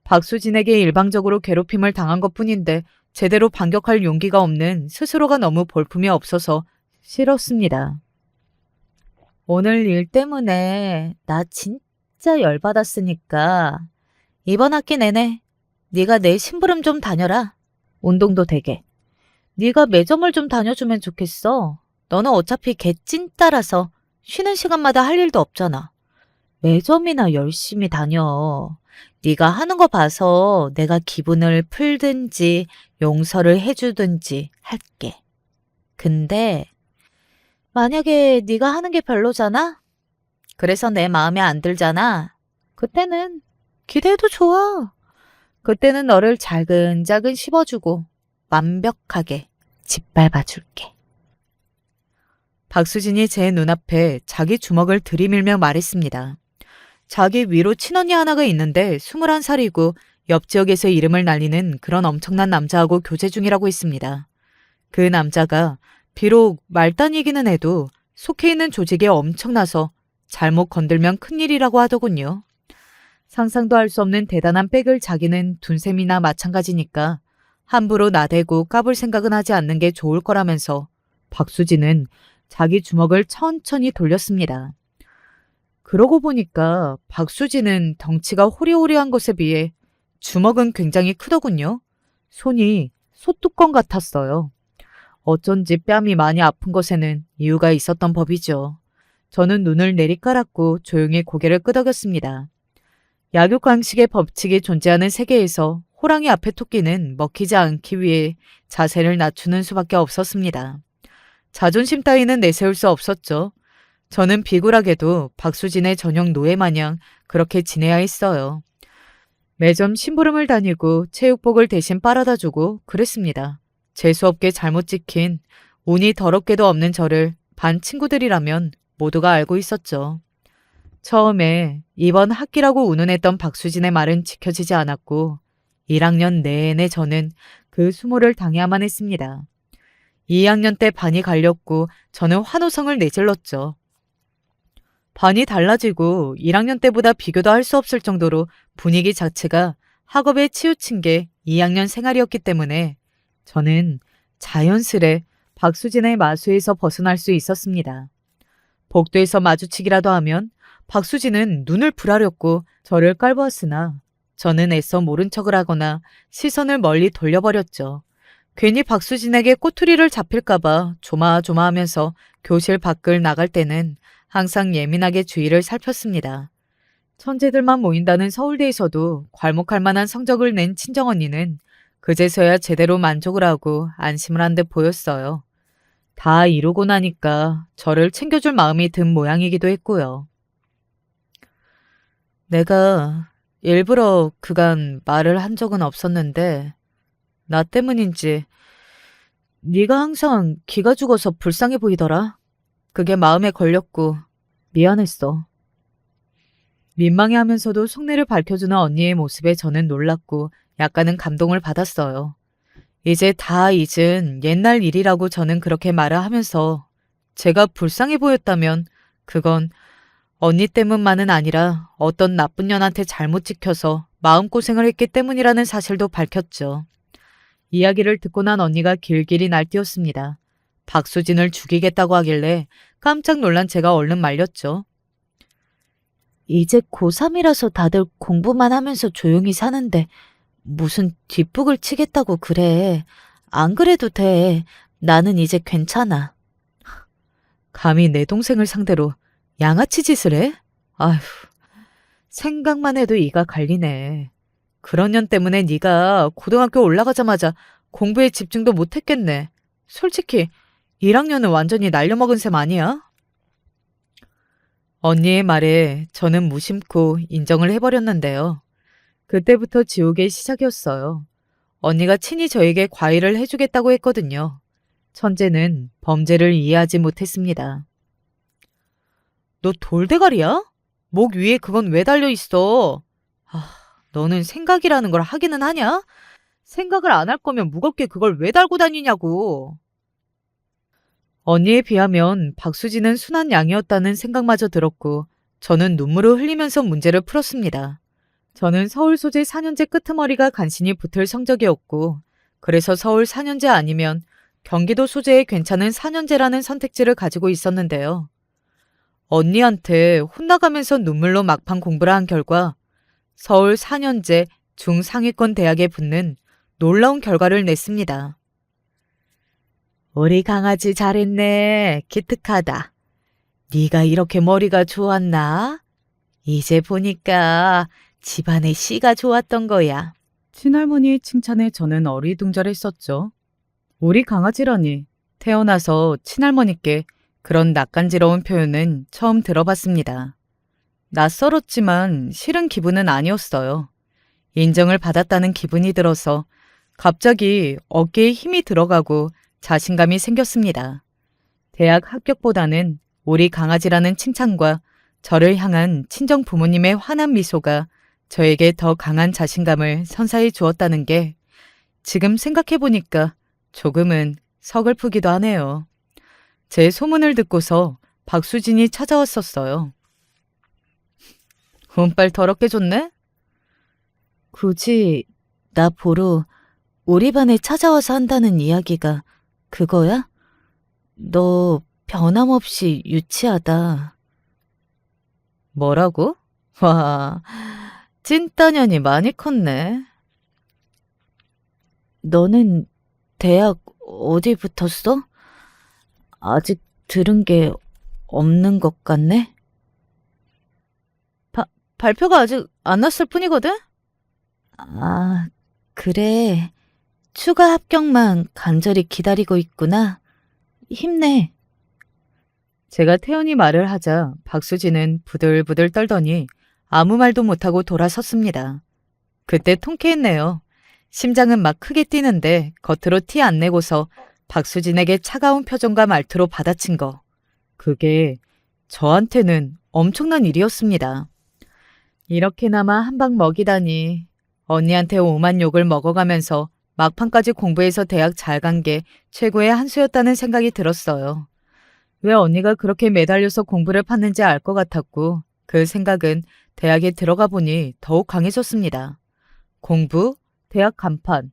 A: 박수진에게 일방적으로 괴롭힘을 당한 것뿐인데 제대로 반격할 용기가 없는 스스로가 너무 볼품이 없어서 싫었습니다. 오늘 일 때문에 나 진짜 열받았으니까 이번 학기 내내 네가 내 심부름 좀 다녀라. 운동도 되게. 네가 매점을 좀 다녀주면 좋겠어. 너는 어차피 개찐따라서 쉬는 시간마다 할 일도 없잖아. 매점이나 열심히 다녀. 네가 하는 거 봐서 내가 기분을 풀든지 용서를 해주든지 할게. 근데 만약에 네가 하는 게 별로잖아? 그래서 내 마음에 안 들잖아? 그때는 기대해도 좋아. 그때는 너를 자근자근 씹어주고 완벽하게 짓밟아줄게. 박수진이 제 눈앞에 자기 주먹을 들이밀며 말했습니다. 자기 위로 친언니 하나가 있는데 21살이고 옆 지역에서 이름을 날리는 그런 엄청난 남자하고 교제 중이라고 했습니다. 그 남자가 비록 말단이기는 해도 속해 있는 조직에 엄청나서 잘못 건들면 큰일이라고 하더군요. 상상도 할 수 없는 대단한 백을 자기는 둔 셈이나 마찬가지니까 함부로 나대고 까불 생각은 하지 않는 게 좋을 거라면서 박수진은 자기 주먹을 천천히 돌렸습니다. 그러고 보니까 박수진은 덩치가 호리호리한 것에 비해 주먹은 굉장히 크더군요. 손이 소뚜껑 같았어요. 어쩐지 뺨이 많이 아픈 것에는 이유가 있었던 법이죠. 저는 눈을 내리깔았고 조용히 고개를 끄덕였습니다. 약육강식의 법칙이 존재하는 세계에서 호랑이 앞에 토끼는 먹히지 않기 위해 자세를 낮추는 수밖에 없었습니다. 자존심 따위는 내세울 수 없었죠. 저는 비굴하게도 박수진의 전역 노예 마냥 그렇게 지내야 했어요. 매점 심부름을 다니고 체육복을 대신 빨아다 주고 그랬습니다. 재수없게 잘못 찍힌 운이 더럽게도 없는 저를 반 친구들이라면 모두가 알고 있었죠. 처음에 이번 학기라고 운운했던 박수진의 말은 지켜지지 않았고 1학년 내내 저는 그 수모를 당해야만 했습니다. 2학년 때 반이 갈렸고 저는 환호성을 내질렀죠. 반이 달라지고 1학년 때보다 비교도 할 수 없을 정도로 분위기 자체가 학업에 치우친 게 2학년 생활이었기 때문에 저는 자연스레 박수진의 마수에서 벗어날 수 있었습니다. 복도에서 마주치기라도 하면 박수진은 눈을 부라렸고 저를 깔보았으나 저는 애써 모른 척을 하거나 시선을 멀리 돌려버렸죠. 괜히 박수진에게 꼬투리를 잡힐까봐 조마조마하면서 교실 밖을 나갈 때는 항상 예민하게 주위를 살폈습니다. 천재들만 모인다는 서울대에서도 괄목할 만한 성적을 낸 친정언니는 그제서야 제대로 만족을 하고 안심을 한 듯 보였어요. 다 이루고 나니까 저를 챙겨줄 마음이 든 모양이기도 했고요. 내가 일부러 그간 말을 한 적은 없었는데 나 때문인지 네가 항상 기가 죽어서 불쌍해 보이더라. 그게 마음에 걸렸고 미안했어. 민망해하면서도 속내를 밝혀주는 언니의 모습에 저는 놀랐고 약간은 감동을 받았어요. 이제 다 잊은 옛날 일이라고 저는 그렇게 말을 하면서 제가 불쌍해 보였다면 그건 언니 때문만은 아니라 어떤 나쁜 년한테 잘못 찍혀서 마음고생을 했기 때문이라는 사실도 밝혔죠. 이야기를 듣고 난 언니가 길길이 날뛰었습니다. 박수진을 죽이겠다고 하길래 깜짝 놀란 제가 얼른 말렸죠.
B: 이제 고3이라서 다들 공부만 하면서 조용히 사는데 무슨 뒷북을 치겠다고 그래. 안 그래도 돼. 나는 이제 괜찮아.
A: 감히 내 동생을 상대로 양아치 짓을 해? 아휴, 생각만 해도 이가 갈리네. 그런 년 때문에 네가 고등학교 올라가자마자 공부에 집중도 못했겠네. 솔직히 1학년은 완전히 날려먹은 셈 아니야? 언니의 말에 저는 무심코 인정을 해버렸는데요. 그때부터 지옥의 시작이었어요. 언니가 친히 저에게 과외를 해주겠다고 했거든요. 천재는 범죄를 이해하지 못했습니다. 너 돌대가리야? 목 위에 그건 왜 달려있어? 아, 너는 생각이라는 걸 하기는 하냐? 생각을 안 할 거면 무겁게 그걸 왜 달고 다니냐고. 언니에 비하면 박수진은 순한 양이었다는 생각마저 들었고 저는 눈물을 흘리면서 문제를 풀었습니다. 저는 서울 소재 4년제 끄트머리가 간신히 붙을 성적이었고 그래서 서울 4년제 아니면 경기도 소재의 괜찮은 4년제라는 선택지를 가지고 있었는데요. 언니한테 혼나가면서 눈물로 막판 공부를 한 결과 서울 4년제 중상위권 대학에 붙는 놀라운 결과를 냈습니다. 우리 강아지 잘했네. 기특하다. 네가 이렇게 머리가 좋았나? 이제 보니까 집안의 씨가 좋았던 거야. 친할머니의 칭찬에 저는 어리둥절했었죠. 우리 강아지라니 태어나서 친할머니께 그런 낯간지러운 표현은 처음 들어봤습니다. 낯설었지만 싫은 기분은 아니었어요. 인정을 받았다는 기분이 들어서 갑자기 어깨에 힘이 들어가고 자신감이 생겼습니다. 대학 합격보다는 우리 강아지라는 칭찬과 저를 향한 친정 부모님의 환한 미소가 저에게 더 강한 자신감을 선사해 주었다는 게 지금 생각해보니까 조금은 서글프기도 하네요. 제 소문을 듣고서 박수진이 찾아왔었어요. 운빨 더럽게 좋네?
B: 굳이 나 보러 우리 반에 찾아와서 한다는 이야기가 그거야? 너 변함없이 유치하다.
A: 뭐라고? 와, 찐따년이 많이 컸네.
B: 너는 대학 어디 붙었어? 아직 들은 게 없는 것 같네?
A: 발표가 아직 안 났을 뿐이거든?
B: 아, 그래. 추가 합격만 간절히 기다리고 있구나. 힘내.
A: 제가 태연이 말을 하자 박수진은 부들부들 떨더니 아무 말도 못하고 돌아섰습니다. 그때 통쾌했네요. 심장은 막 크게 뛰는데 겉으로 티 안 내고서 박수진에게 차가운 표정과 말투로 받아친 거. 그게 저한테는 엄청난 일이었습니다. 이렇게나마 한 방 먹이다니. 언니한테 오만 욕을 먹어가면서 막판까지 공부해서 대학 잘 간 게 최고의 한 수였다는 생각이 들었어요. 왜 언니가 그렇게 매달려서 공부를 팠는지 알 것 같았고 그 생각은 대학에 들어가 보니 더욱 강해졌습니다. 공부, 대학 간판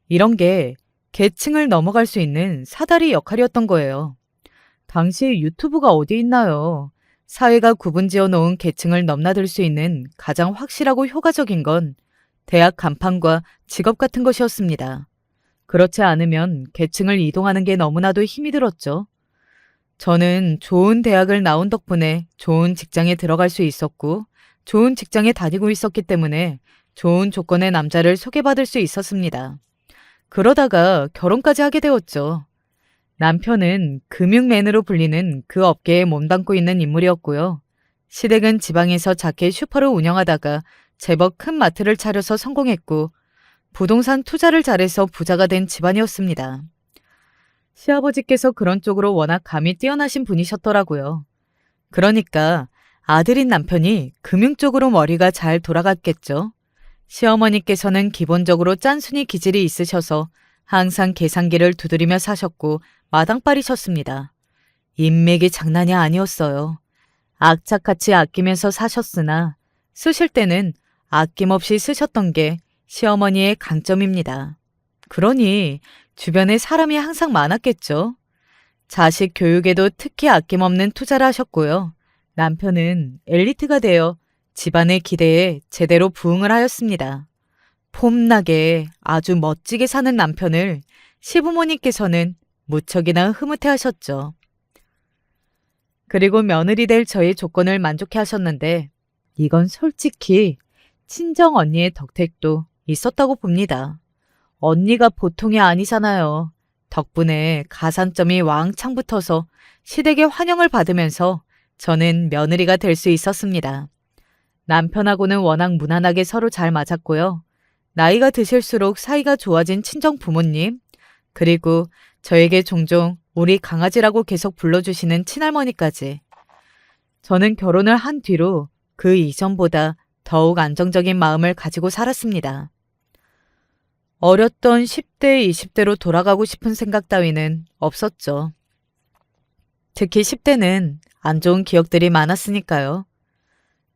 A: 이런 게 계층을 넘어갈 수 있는 사다리 역할이었던 거예요. 당시에 유튜브가 어디 있나요? 사회가 구분지어 놓은 계층을 넘나들 수 있는 가장 확실하고 효과적인 건 대학 간판과 직업 같은 것이었습니다. 그렇지 않으면 계층을 이동하는 게 너무나도 힘이 들었죠. 저는 좋은 대학을 나온 덕분에 좋은 직장에 들어갈 수 있었고 좋은 직장에 다니고 있었기 때문에 좋은 조건의 남자를 소개받을 수 있었습니다. 그러다가 결혼까지 하게 되었죠. 남편은 금융맨으로 불리는 그 업계에 몸담고 있는 인물이었고요. 시댁은 지방에서 작게 슈퍼를 운영하다가 제법 큰 마트를 차려서 성공했고 부동산 투자를 잘해서 부자가 된 집안이었습니다. 시아버지께서 그런 쪽으로 워낙 감이 뛰어나신 분이셨더라고요. 그러니까 아들인 남편이 금융 쪽으로 머리가 잘 돌아갔겠죠. 시어머니께서는 기본적으로 짠순이 기질이 있으셔서 항상 계산기를 두드리며 사셨고 마당발이셨습니다. 인맥이 장난이 아니었어요. 악착같이 아끼면서 사셨으나 쓰실 때는 아낌없이 쓰셨던 게 시어머니의 강점입니다. 그러니 주변에 사람이 항상 많았겠죠. 자식 교육에도 특히 아낌없는 투자를 하셨고요. 남편은 엘리트가 되어 집안의 기대에 제대로 부응을 하였습니다. 폼나게 아주 멋지게 사는 남편을 시부모님께서는 무척이나 흐뭇해 하셨죠. 그리고 며느리 될 저의 조건을 만족해 하셨는데 이건 솔직히 친정 언니의 덕택도 있었다고 봅니다. 언니가 보통이 아니잖아요. 덕분에 가산점이 왕창 붙어서 시댁의 환영을 받으면서 저는 며느리가 될 수 있었습니다. 남편하고는 워낙 무난하게 서로 잘 맞았고요. 나이가 드실수록 사이가 좋아진 친정 부모님, 그리고 저에게 종종 우리 강아지라고 계속 불러주시는 친할머니까지. 저는 결혼을 한 뒤로 그 이전보다 더욱 안정적인 마음을 가지고 살았습니다. 어렸던 10대, 20대로 돌아가고 싶은 생각 따위는 없었죠. 특히 10대는 안 좋은 기억들이 많았으니까요.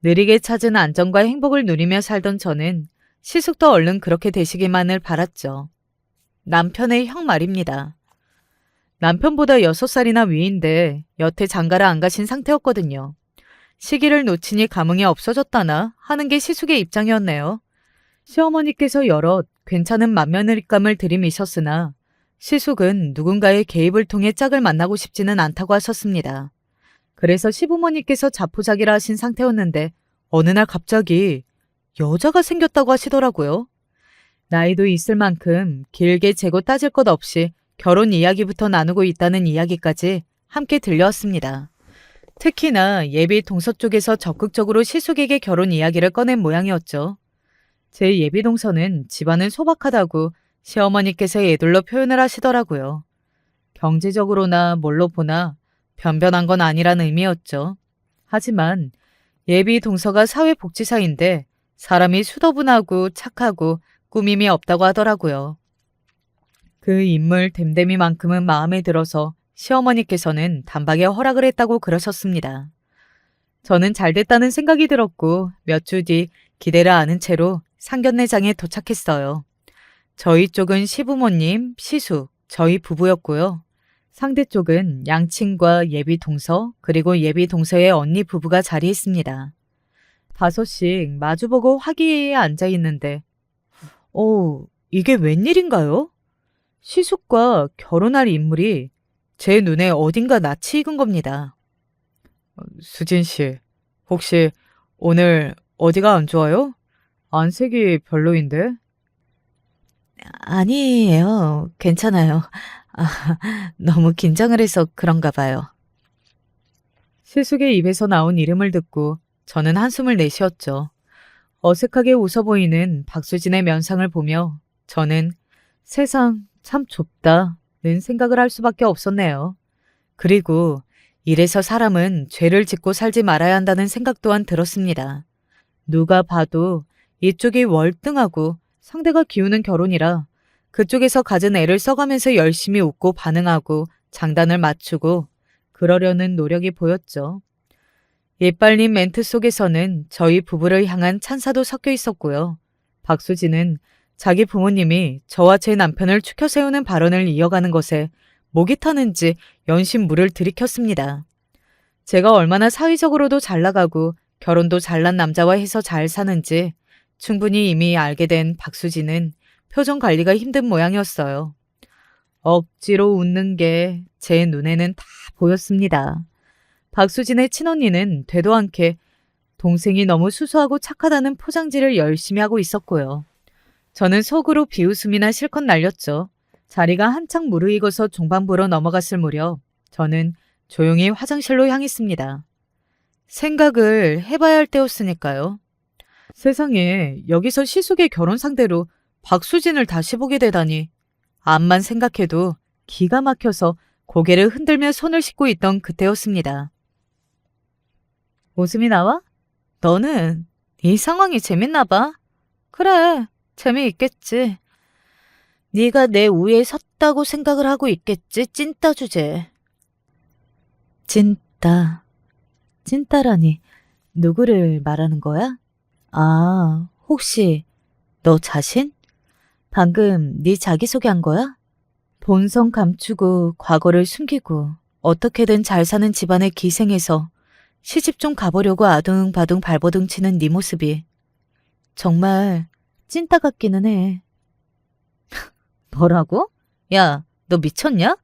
A: 느리게 찾은 안정과 행복을 누리며 살던 저는 시숙도 얼른 그렇게 되시기만을 바랐죠. 남편의 형 말입니다. 남편보다 6살이나 위인데 여태 장가를 안 가신 상태였거든요. 시기를 놓치니 감흥이 없어졌다나 하는 게 시숙의 입장이었네요. 시어머니께서 여럿 괜찮은 맏며느리감을 들이미셨으나 시숙은 누군가의 개입을 통해 짝을 만나고 싶지는 않다고 하셨습니다. 그래서 시부모님께서 자포자기라 하신 상태였는데 어느 날 갑자기 여자가 생겼다고 하시더라고요. 나이도 있을 만큼 길게 재고 따질 것 없이 결혼 이야기부터 나누고 있다는 이야기까지 함께 들려왔습니다. 특히나 예비 동서 쪽에서 적극적으로 시숙에게 결혼 이야기를 꺼낸 모양이었죠. 제 예비 동서는 집안은 소박하다고 시어머니께서 예둘러 표현을 하시더라고요. 경제적으로나 뭘로 보나 변변한 건 아니란 의미였죠. 하지만 예비 동서가 사회복지사인데 사람이 수더분하고 착하고 꾸밈이 없다고 하더라고요. 그 인물 됨됨이만큼은 마음에 들어서 시어머니께서는 단박에 허락을 했다고 그러셨습니다. 저는 잘됐다는 생각이 들었고 몇 주 뒤 기대를 아는 채로 상견례장에 도착했어요. 저희 쪽은 시부모님, 시숙, 저희 부부였고요. 상대 쪽은 양친과 예비 동서, 그리고 예비 동서의 언니 부부가 자리했습니다. 5씩 마주보고 화기애애해 앉아있는데 이게 웬일인가요? 시숙과 결혼할 인물이 제 눈에 어딘가 낯이 익은 겁니다. 수진 씨, 혹시 오늘 어디가 안 좋아요? 안색이 별로인데?
B: 아니에요. 괜찮아요. 너무 긴장을 해서 그런가 봐요.
A: 시숙의 입에서 나온 이름을 듣고 저는 한숨을 내쉬었죠. 어색하게 웃어 보이는 박수진의 면상을 보며 저는 세상 참 좁다는 생각을 할 수밖에 없었네요. 그리고 이래서 사람은 죄를 짓고 살지 말아야 한다는 생각 또한 들었습니다. 누가 봐도 이쪽이 월등하고 상대가 기우는 결혼이라 그쪽에서 가진 애를 써가면서 열심히 웃고 반응하고 장단을 맞추고 그러려는 노력이 보였죠. 이빨린 멘트 속에서는 저희 부부를 향한 찬사도 섞여 있었고요. 박수진은 자기 부모님이 저와 제 남편을 추켜 세우는 발언을 이어가는 것에 목이 타는지 연신 물을 들이켰습니다. 제가 얼마나 사회적으로도 잘 나가고 결혼도 잘난 남자와 해서 잘 사는지 충분히 이미 알게 된 박수진은 표정 관리가 힘든 모양이었어요. 억지로 웃는 게 제 눈에는 다 보였습니다. 박수진의 친언니는 되도 않게 동생이 너무 수수하고 착하다는 포장지를 열심히 하고 있었고요. 저는 속으로 비웃음이나 실컷 날렸죠. 자리가 한창 무르익어서 종반부로 넘어갔을 무렵 저는 조용히 화장실로 향했습니다. 생각을 해봐야 할 때였으니까요. 세상에 여기서 시숙의 결혼 상대로 박수진을 다시 보게 되다니. 암만 생각해도 기가 막혀서 고개를 흔들며 손을 씻고 있던 그때였습니다. 웃음이 나와? 너는 이 상황이 재밌나 봐. 그래, 재미있겠지. 네가 내 우위에 섰다고 생각을 하고 있겠지, 찐따 주제. 찐따. 찐따라니 누구를 말하는 거야? 아, 혹시 너 자신? 방금 네 자기소개한 거야? 본성 감추고 과거를 숨기고 어떻게든 잘 사는 집안에 기생해서 시집 좀 가보려고 아둥바둥 발버둥 치는 네 모습이 정말 찐따 같기는 해. 뭐라고? 야, 너 미쳤냐?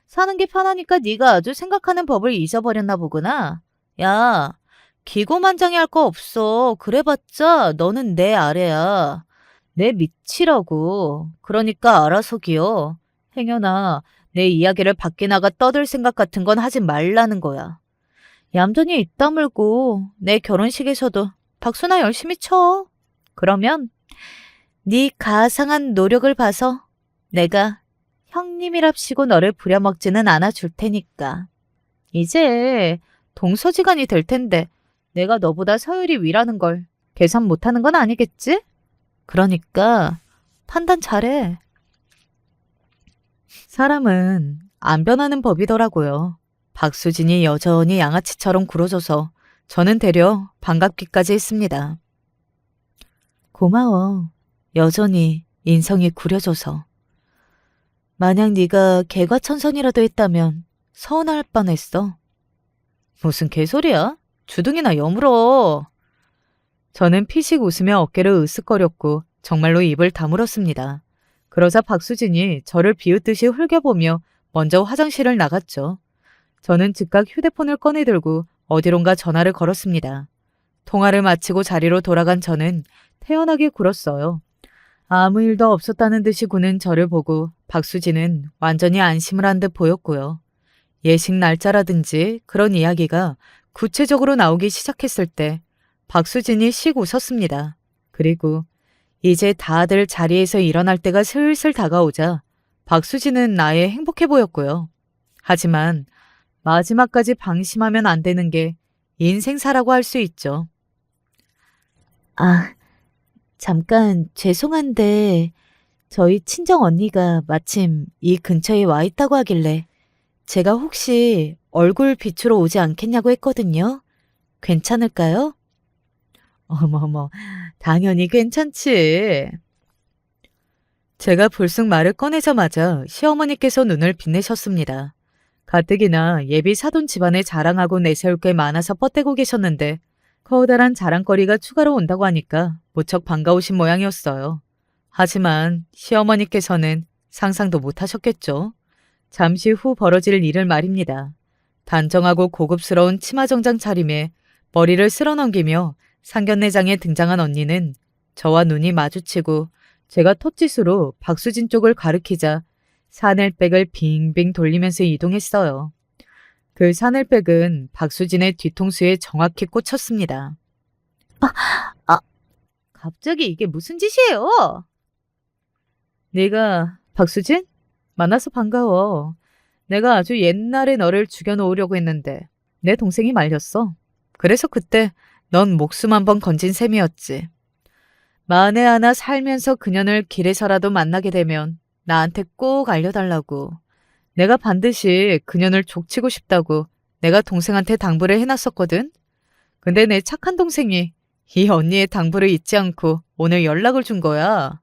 A: 사는 게 편하니까 네가 아주 생각하는 법을 잊어버렸나 보구나. 야, 기고만장해 할 거 없어. 그래봤자 너는 내 아래야. 내 밑이라고. 그러니까 알아서 기어. 행여나 내 이야기를 밖에 나가 떠들 생각 같은 건 하지 말라는 거야. 얌전히 입 다물고 내 결혼식에서도 박수나 열심히 쳐. 그러면 네 가상한 노력을 봐서 내가 형님이랍시고 너를 부려먹지는 않아줄 테니까. 이제 동서지간이 될 텐데 내가 너보다 서열이 위라는 걸 계산 못하는 건 아니겠지? 그러니까 판단 잘해. 사람은 안 변하는 법이더라고요. 박수진이 여전히 양아치처럼 굴어져서 저는 되려 반갑기까지 했습니다. 고마워. 여전히 인성이 구려져서. 만약 네가 개과천선이라도 했다면 서운할 뻔했어. 무슨 개소리야? 주둥이나 여물어. 저는 피식 웃으며 어깨를 으쓱거렸고 정말로 입을 다물었습니다. 그러자 박수진이 저를 비웃듯이 흘겨보며 먼저 화장실을 나갔죠. 저는 즉각 휴대폰을 꺼내들고 어디론가 전화를 걸었습니다. 통화를 마치고 자리로 돌아간 저는 태연하게 굴었어요. 아무 일도 없었다는 듯이 구는 저를 보고 박수진은 완전히 안심을 한 듯 보였고요. 예식 날짜라든지 그런 이야기가 구체적으로 나오기 시작했을 때 박수진이 씩 웃었습니다. 그리고 이제 다들 자리에서 일어날 때가 슬슬 다가오자 박수진은 나에 행복해 보였고요. 하지만 마지막까지 방심하면 안 되는 게 인생사라고 할 수 있죠. 아, 잠깐 죄송한데 저희 친정 언니가 마침 이 근처에 와 있다고 하길래 제가 혹시 얼굴 비추러 오지 않겠냐고 했거든요. 괜찮을까요? 어머머, 당연히 괜찮지. 제가 불쑥 말을 꺼내자마자 시어머니께서 눈을 빛내셨습니다. 가뜩이나 예비 사돈 집안에 자랑하고 내세울 게 많아서 뻗대고 계셨는데 커다란 자랑거리가 추가로 온다고 하니까 무척 반가우신 모양이었어요. 하지만 시어머니께서는 상상도 못하셨겠죠. 잠시 후 벌어질 일을 말입니다. 단정하고 고급스러운 치마 정장 차림에 머리를 쓸어넘기며 상견례장에 등장한 언니는 저와 눈이 마주치고 제가 텄짓으로 박수진 쪽을 가리키자 사넬백을 빙빙 돌리면서 이동했어요. 그 사넬백은 박수진의 뒤통수에 정확히 꽂혔습니다. 갑자기 이게 무슨 짓이에요? 네가 박수진? 만나서 반가워. 내가 아주 옛날에 너를 죽여놓으려고 했는데 내 동생이 말렸어. 그래서 그때 넌 목숨 한번 건진 셈이었지. 만에 하나 살면서 그년을 길에서라도 만나게 되면 나한테 꼭 알려달라고. 내가 반드시 그년을 족치고 싶다고 내가 동생한테 당부를 해놨었거든. 근데 내 착한 동생이 이 언니의 당부를 잊지 않고 오늘 연락을 준 거야.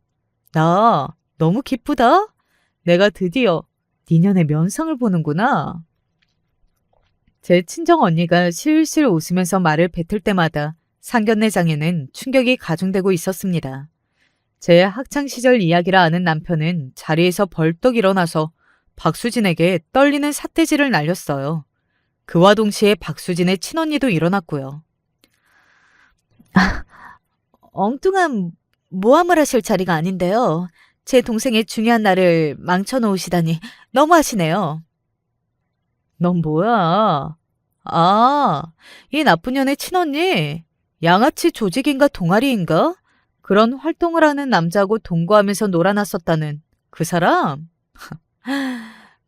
A: 나 너무 기쁘다. 내가 드디어 니년의 면상을 보는구나. 제 친정 언니가 실실 웃으면서 말을 뱉을 때마다 상견례장에는 충격이 가중되고 있었습니다. 제 학창시절 이야기를 아는 남편은 자리에서 벌떡 일어나서 박수진에게 떨리는 삿대질을 날렸어요. 그와 동시에 박수진의 친언니도 일어났고요. 엉뚱한
B: 모함을 하실 자리가 아닌데요. 제 동생의 중요한 날을 망쳐놓으시다니 너무하시네요.
A: 넌 뭐야? 아, 이 나쁜 년의 친언니? 양아치 조직인가 동아리인가? 그런 활동을 하는 남자하고 동거하면서 놀아났었다는 그 사람?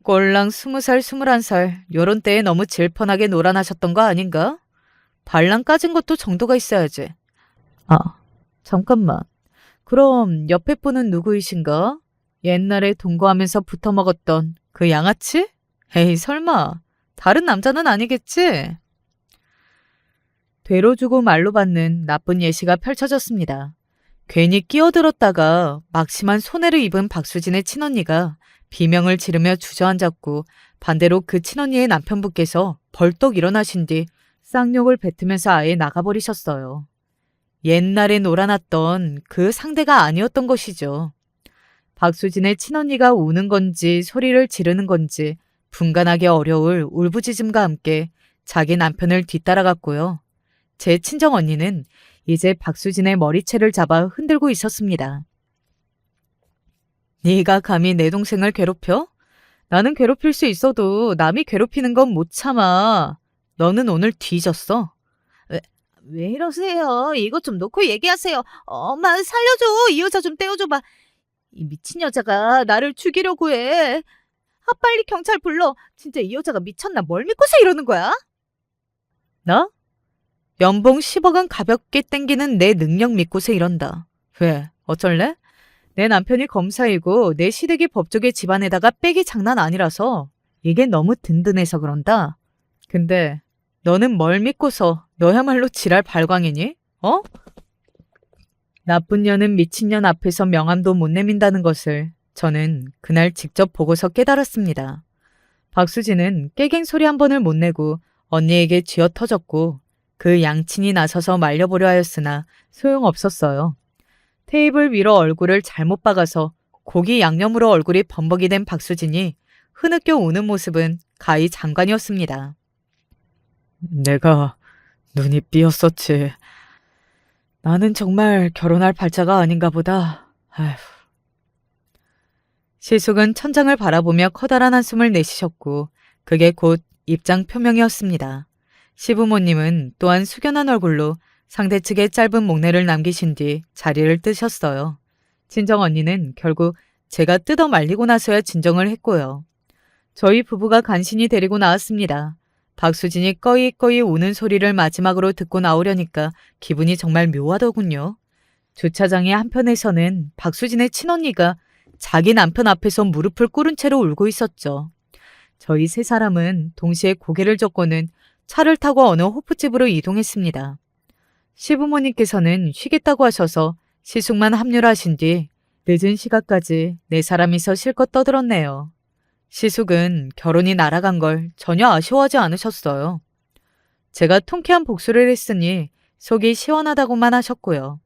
A: 꼴랑 20살, 21살 요런 때에 너무 질펀하게 놀아나셨던 거 아닌가? 발랑 까진 것도 정도가 있어야지. 아, 잠깐만. 그럼 옆에 분은 누구이신가? 옛날에 동거하면서 붙어먹었던 그 양아치? 에이, 설마. 다른 남자는 아니겠지? 되로 주고 말로 받는 나쁜 예시가 펼쳐졌습니다. 괜히 끼어들었다가 막심한 손해를 입은 박수진의 친언니가 비명을 지르며 주저앉았고 반대로 그 친언니의 남편분께서 벌떡 일어나신 뒤 쌍욕을 뱉으면서 아예 나가버리셨어요. 옛날에 놀아났던 그 상대가 아니었던 것이죠. 박수진의 친언니가 우는 건지 소리를 지르는 건지 분간하기 어려울 울부짖음과 함께 자기 남편을 뒤따라갔고요. 제 친정 언니는 이제 박수진의 머리채를 잡아 흔들고 있었습니다. 네가 감히 내 동생을 괴롭혀? 나는 괴롭힐 수 있어도 남이 괴롭히는 건 못 참아. 너는 오늘 뒤졌어.
B: 왜 이러세요? 이것 좀 놓고 얘기하세요. 엄마 살려줘. 이 여자 좀 떼어줘봐. 이 미친 여자가 나를 죽이려고 해. 빨리 경찰 불러. 진짜 이 여자가 미쳤나? 뭘 믿고서 이러는 거야?
A: 나? 연봉 10억은 가볍게 땡기는 내 능력 믿고서 이런다. 왜? 어쩔래? 내 남편이 검사이고 내 시댁이 법조계 집안에다가 빽이 장난 아니라서 이게 너무 든든해서 그런다. 근데 너는 뭘 믿고서 너야말로 지랄 발광이니? 어? 나쁜 년은 미친 년 앞에서 명함도 못 내민다는 것을 저는 그날 직접 보고서 깨달았습니다. 박수진은 깨갱 소리 한 번을 못 내고 언니에게 쥐어 터졌고 그 양친이 나서서 말려보려 하였으나 소용없었어요. 테이블 위로 얼굴을 잘못 박아서 고기 양념으로 얼굴이 범벅이 된 박수진이 흐느껴 우는 모습은 가히 장관이었습니다. 내가 눈이 삐었었지. 나는 정말 결혼할 발자가 아닌가 보다. 아휴. 시숙은 천장을 바라보며 커다란 한숨을 내쉬셨고 그게 곧 입장 표명이었습니다. 시부모님은 또한 숙연한 얼굴로 상대 측의 짧은 목례를 남기신 뒤 자리를 뜨셨어요. 친정 언니는 결국 제가 뜯어 말리고 나서야 진정을 했고요. 저희 부부가 간신히 데리고 나왔습니다. 박수진이 꺼이꺼이 우는 소리를 마지막으로 듣고 나오려니까 기분이 정말 묘하더군요. 주차장의 한편에서는 박수진의 친언니가 자기 남편 앞에서 무릎을 꿇은 채로 울고 있었죠. 저희 세 사람은 동시에 고개를 젓고는 차를 타고 어느 호프집으로 이동했습니다. 시부모님께서는 쉬겠다고 하셔서 시숙만 합류를 하신 뒤 늦은 시각까지 네 사람이서 실컷 떠들었네요. 시숙은 결혼이 날아간 걸 전혀 아쉬워하지 않으셨어요. 제가 통쾌한 복수를 했으니 속이 시원하다고만 하셨고요.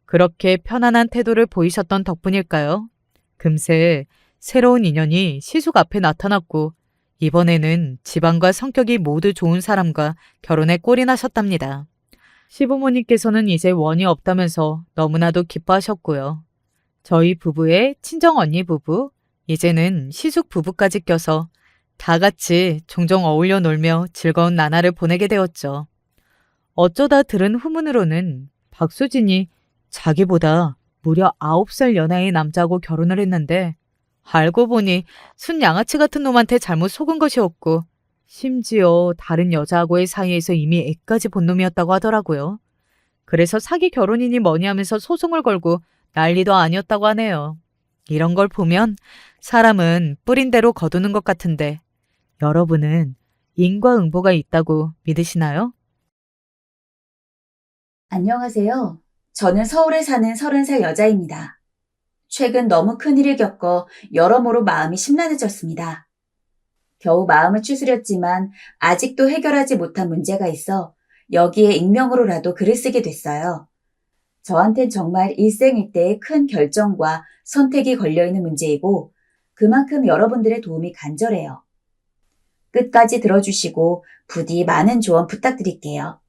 A: 그렇게 편안한 태도를 보이셨던 덕분일까요? 금세 새로운 인연이 시숙 앞에 나타났고 이번에는 집안과 성격이 모두 좋은 사람과 결혼에 꼴이 나셨답니다. 시부모님께서는 이제 원이 없다면서 너무나도 기뻐하셨고요. 저희 부부의 친정 언니 부부, 이제는 시숙 부부까지 껴서 다 같이 종종 어울려 놀며 즐거운 나날을 보내게 되었죠. 어쩌다 들은 후문으로는 박수진이 자기보다 무려 9살 연하의 남자하고 결혼을 했는데 알고 보니 순 양아치 같은 놈한테 잘못 속은 것이었고 심지어 다른 여자하고의 사이에서 이미 애까지 본 놈이었다고 하더라고요. 그래서 사기 결혼이니 뭐니 하면서 소송을 걸고 난리도 아니었다고 하네요. 이런 걸 보면 사람은 뿌린 대로 거두는 것 같은데 여러분은 인과응보가 있다고 믿으시나요?
C: 안녕하세요. 저는 서울에 사는 30살 여자입니다. 최근 너무 큰일을 겪어 여러모로 마음이 심란해졌습니다. 겨우 마음을 추스렸지만 아직도 해결하지 못한 문제가 있어 여기에 익명으로라도 글을 쓰게 됐어요. 저한텐 정말 일생일대의 큰 결정과 선택이 걸려있는 문제이고 그만큼 여러분들의 도움이 간절해요. 끝까지 들어주시고 부디 많은 조언 부탁드릴게요.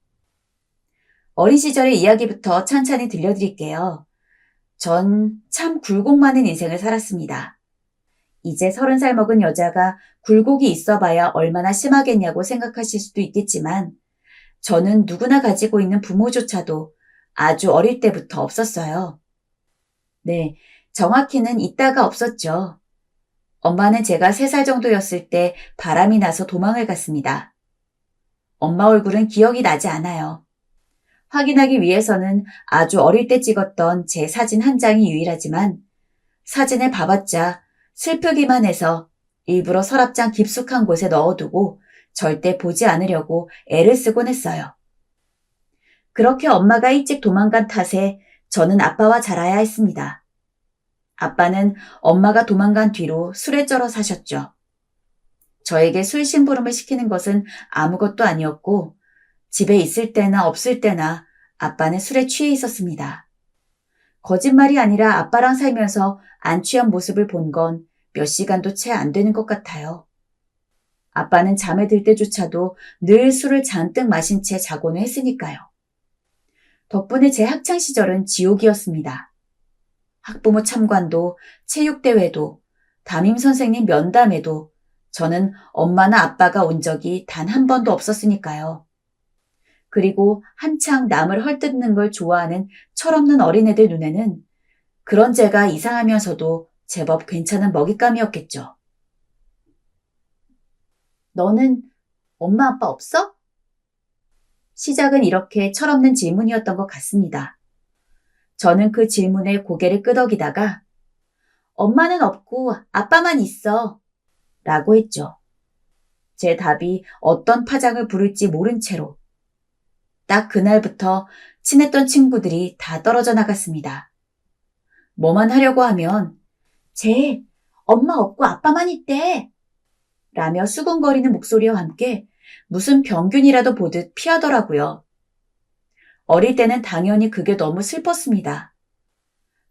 C: 어린 시절의 이야기부터 찬찬히 들려드릴게요. 전 참 굴곡 많은 인생을 살았습니다. 이제 30살 먹은 여자가 굴곡이 있어봐야 얼마나 심하겠냐고 생각하실 수도 있겠지만 저는 누구나 가지고 있는 부모조차도 아주 어릴 때부터 없었어요. 네, 정확히는 있다가 없었죠. 엄마는 제가 3살 정도였을 때 바람이 나서 도망을 갔습니다. 엄마 얼굴은 기억이 나지 않아요. 확인하기 위해서는 아주 어릴 때 찍었던 제 사진 한 장이 유일하지만 사진을 봐봤자 슬프기만 해서 일부러 서랍장 깊숙한 곳에 넣어두고 절대 보지 않으려고 애를 쓰곤 했어요. 그렇게 엄마가 일찍 도망간 탓에 저는 아빠와 자라야 했습니다. 아빠는 엄마가 도망간 뒤로 술에 쩔어 사셨죠. 저에게 술 심부름을 시키는 것은 아무것도 아니었고 집에 있을 때나 없을 때나 아빠는 술에 취해 있었습니다. 거짓말이 아니라 아빠랑 살면서 안 취한 모습을 본 건 몇 시간도 채 안 되는 것 같아요. 아빠는 잠에 들 때조차도 늘 술을 잔뜩 마신 채 자고는 했으니까요. 덕분에 제 학창시절은 지옥이었습니다. 학부모 참관도, 체육대회도, 담임선생님 면담에도 저는 엄마나 아빠가 온 적이 단 한 번도 없었으니까요. 그리고 한창 남을 헐뜯는 걸 좋아하는 철없는 어린애들 눈에는 그런 제가 이상하면서도 제법 괜찮은 먹잇감이었겠죠. 너는 엄마 아빠 없어? 시작은 이렇게 철없는 질문이었던 것 같습니다. 저는 그 질문에 고개를 끄덕이다가 엄마는 없고 아빠만 있어 라고 했죠. 제 답이 어떤 파장을 부를지 모른 채로 딱 그날부터 친했던 친구들이 다 떨어져 나갔습니다. 뭐만 하려고 하면 쟤 엄마 없고 아빠만 있대 라며 수군거리는 목소리와 함께 무슨 병균이라도 보듯 피하더라고요. 어릴 때는 당연히 그게 너무 슬펐습니다.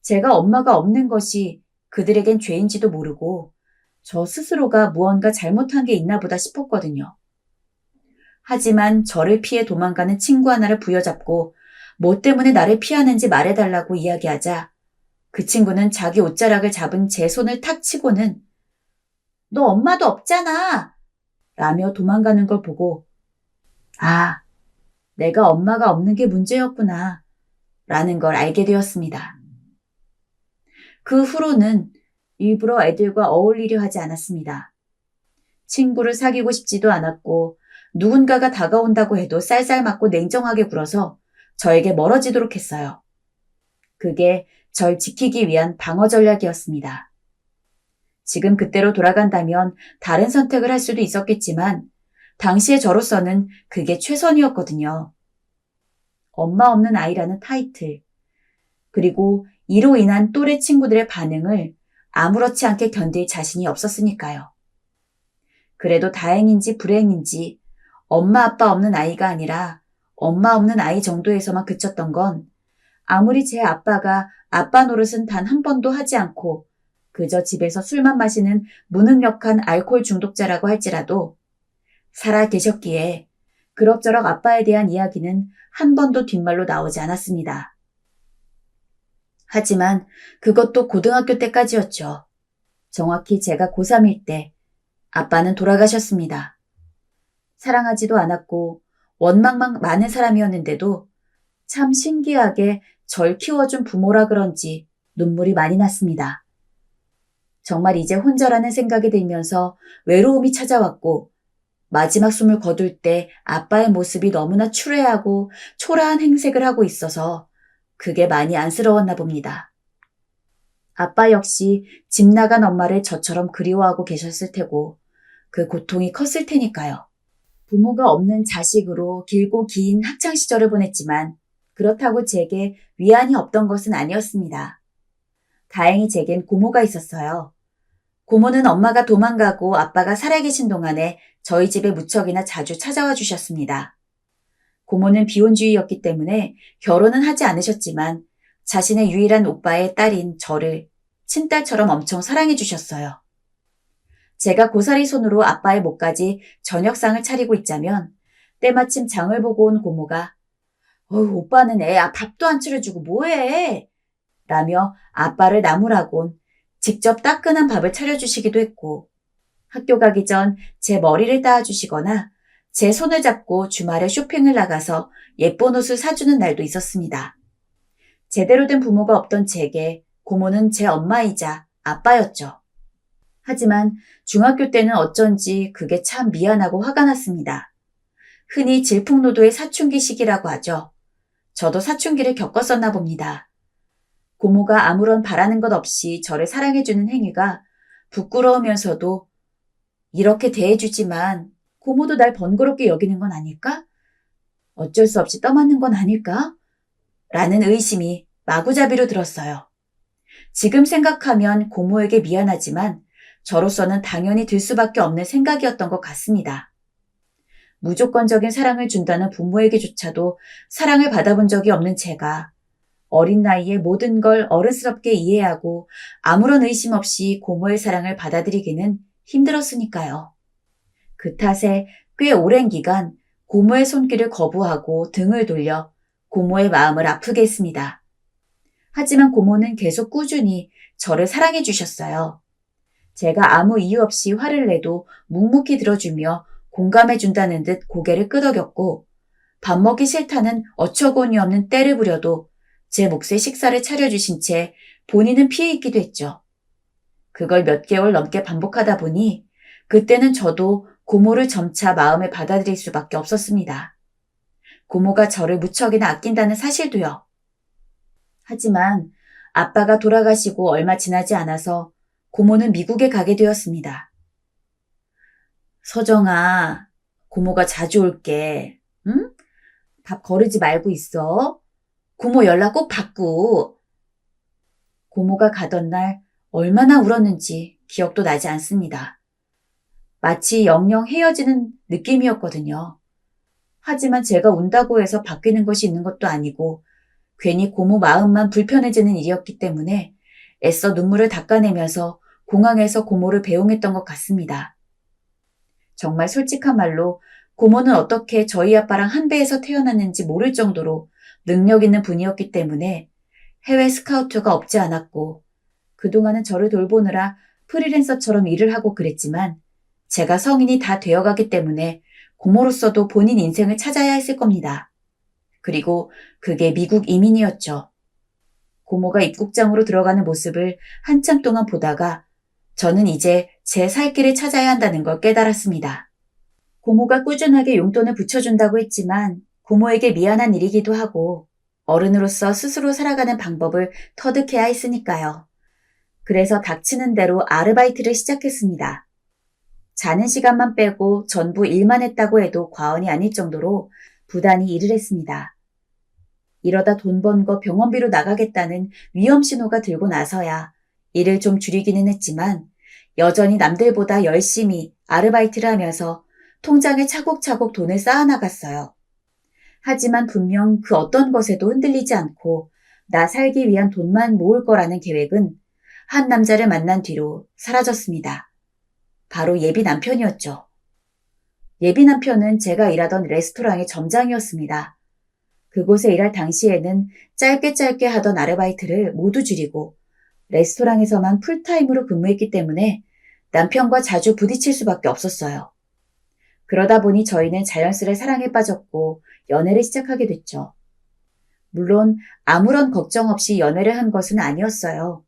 C: 제가 엄마가 없는 것이 그들에겐 죄인지도 모르고 저 스스로가 무언가 잘못한 게 있나 보다 싶었거든요. 하지만 저를 피해 도망가는 친구 하나를 부여잡고 뭐 때문에 나를 피하는지 말해달라고 이야기하자 그 친구는 자기 옷자락을 잡은 제 손을 탁 치고는 너 엄마도 없잖아 라며 도망가는 걸 보고 아, 내가 엄마가 없는 게 문제였구나 라는 걸 알게 되었습니다. 그 후로는 일부러 애들과 어울리려 하지 않았습니다. 친구를 사귀고 싶지도 않았고 누군가가 다가온다고 해도 쌀쌀 맞고 냉정하게 굴어서 저에게 멀어지도록 했어요. 그게 절 지키기 위한 방어 전략이었습니다. 지금 그때로 돌아간다면 다른 선택을 할 수도 있었겠지만 당시의 저로서는 그게 최선이었거든요. 엄마 없는 아이라는 타이틀, 그리고 이로 인한 또래 친구들의 반응을 아무렇지 않게 견딜 자신이 없었으니까요. 그래도 다행인지 불행인지 엄마 아빠 없는 아이가 아니라 엄마 없는 아이 정도에서만 그쳤던 건 아무리 제 아빠가 아빠 노릇은 단 한 번도 하지 않고 그저 집에서 술만 마시는 무능력한 알코올 중독자라고 할지라도 살아 계셨기에 그럭저럭 아빠에 대한 이야기는 한 번도 뒷말로 나오지 않았습니다. 하지만 그것도 고등학교 때까지였죠. 정확히 제가 고3일 때 아빠는 돌아가셨습니다. 사랑하지도 않았고 원망만 많은 사람이었는데도 참 신기하게 절 키워준 부모라 그런지 눈물이 많이 났습니다. 정말 이제 혼자라는 생각이 들면서 외로움이 찾아왔고 마지막 숨을 거둘 때 아빠의 모습이 너무나 추레하고 초라한 행색을 하고 있어서 그게 많이 안쓰러웠나 봅니다. 아빠 역시 집 나간 엄마를 저처럼 그리워하고 계셨을 테고 그 고통이 컸을 테니까요. 부모가 없는 자식으로 길고 긴 학창시절을 보냈지만 그렇다고 제게 위안이 없던 것은 아니었습니다. 다행히 제겐 고모가 있었어요. 고모는 엄마가 도망가고 아빠가 살아계신 동안에 저희 집에 무척이나 자주 찾아와 주셨습니다. 고모는 비혼주의였기 때문에 결혼은 하지 않으셨지만 자신의 유일한 오빠의 딸인 저를 친딸처럼 엄청 사랑해 주셨어요. 제가 고사리 손으로 아빠의 목까지 저녁상을 차리고 있자면 때마침 장을 보고 온 고모가 오빠는 애 밥도 안 차려주고 뭐해? 라며 아빠를 나무라곤 직접 따끈한 밥을 차려주시기도 했고, 학교 가기 전 제 머리를 따아주시거나 제 손을 잡고 주말에 쇼핑을 나가서 예쁜 옷을 사주는 날도 있었습니다. 제대로 된 부모가 없던 제게 고모는 제 엄마이자 아빠였죠. 하지만 중학교 때는 어쩐지 그게 참 미안하고 화가 났습니다. 흔히 질풍노도의 사춘기 시기라고 하죠. 저도 사춘기를 겪었었나 봅니다. 고모가 아무런 바라는 것 없이 저를 사랑해주는 행위가 부끄러우면서도 이렇게 대해주지만 고모도 날 번거롭게 여기는 건 아닐까? 어쩔 수 없이 떠맡는 건 아닐까? 라는 의심이 마구잡이로 들었어요. 지금 생각하면 고모에게 미안하지만 저로서는 당연히 들 수밖에 없는 생각이었던 것 같습니다. 무조건적인 사랑을 준다는 부모에게조차도 사랑을 받아본 적이 없는 제가 어린 나이에 모든 걸 어른스럽게 이해하고 아무런 의심 없이 고모의 사랑을 받아들이기는 힘들었으니까요. 그 탓에 꽤 오랜 기간 고모의 손길을 거부하고 등을 돌려 고모의 마음을 아프게 했습니다. 하지만 고모는 계속 꾸준히 저를 사랑해 주셨어요. 제가 아무 이유 없이 화를 내도 묵묵히 들어주며 공감해 준다는 듯 고개를 끄덕였고, 밥 먹기 싫다는 어처구니 없는 때를 부려도 제 몫의 식사를 차려주신 채 본인은 피해 있기도 했죠. 그걸 몇 개월 넘게 반복하다 보니 그때는 저도 고모를 점차 마음에 받아들일 수밖에 없었습니다. 고모가 저를 무척이나 아낀다는 사실도요. 하지만 아빠가 돌아가시고 얼마 지나지 않아서 고모는 미국에 가게 되었습니다. 서정아, 고모가 자주 올게. 응? 밥 거르지 말고 있어. 고모 연락 꼭 받고. 고모가 가던 날 얼마나 울었는지 기억도 나지 않습니다. 마치 영영 헤어지는 느낌이었거든요. 하지만 제가 운다고 해서 바뀌는 것이 있는 것도 아니고 괜히 고모 마음만 불편해지는 일이었기 때문에 애써 눈물을 닦아내면서 공항에서 고모를 배웅했던 것 같습니다. 정말 솔직한 말로 고모는 어떻게 저희 아빠랑 한 배에서 태어났는지 모를 정도로 능력 있는 분이었기 때문에 해외 스카우트가 없지 않았고 그동안은 저를 돌보느라 프리랜서처럼 일을 하고 그랬지만 제가 성인이 다 되어가기 때문에 고모로서도 본인 인생을 찾아야 했을 겁니다. 그리고 그게 미국 이민이었죠. 고모가 입국장으로 들어가는 모습을 한참 동안 보다가 저는 이제 제 살 길을 찾아야 한다는 걸 깨달았습니다. 고모가 꾸준하게 용돈을 붙여준다고 했지만 고모에게 미안한 일이기도 하고 어른으로서 스스로 살아가는 방법을 터득해야 했으니까요. 그래서 닥치는 대로 아르바이트를 시작했습니다. 자는 시간만 빼고 전부 일만 했다고 해도 과언이 아닐 정도로 부단히 일을 했습니다. 이러다 돈 번 거 병원비로 나가겠다는 위험 신호가 들고 나서야 일을 좀 줄이기는 했지만 여전히 남들보다 열심히 아르바이트를 하면서 통장에 차곡차곡 돈을 쌓아나갔어요. 하지만 분명 그 어떤 것에도 흔들리지 않고 나 살기 위한 돈만 모을 거라는 계획은 한 남자를 만난 뒤로 사라졌습니다. 바로 예비 남편이었죠. 예비 남편은 제가 일하던 레스토랑의 점장이었습니다. 그곳에 일할 당시에는 짧게 하던 아르바이트를 모두 줄이고 레스토랑에서만 풀타임으로 근무했기 때문에 남편과 자주 부딪힐 수밖에 없었어요. 그러다 보니 저희는 자연스레 사랑에 빠졌고 연애를 시작하게 됐죠. 물론 아무런 걱정 없이 연애를 한 것은 아니었어요.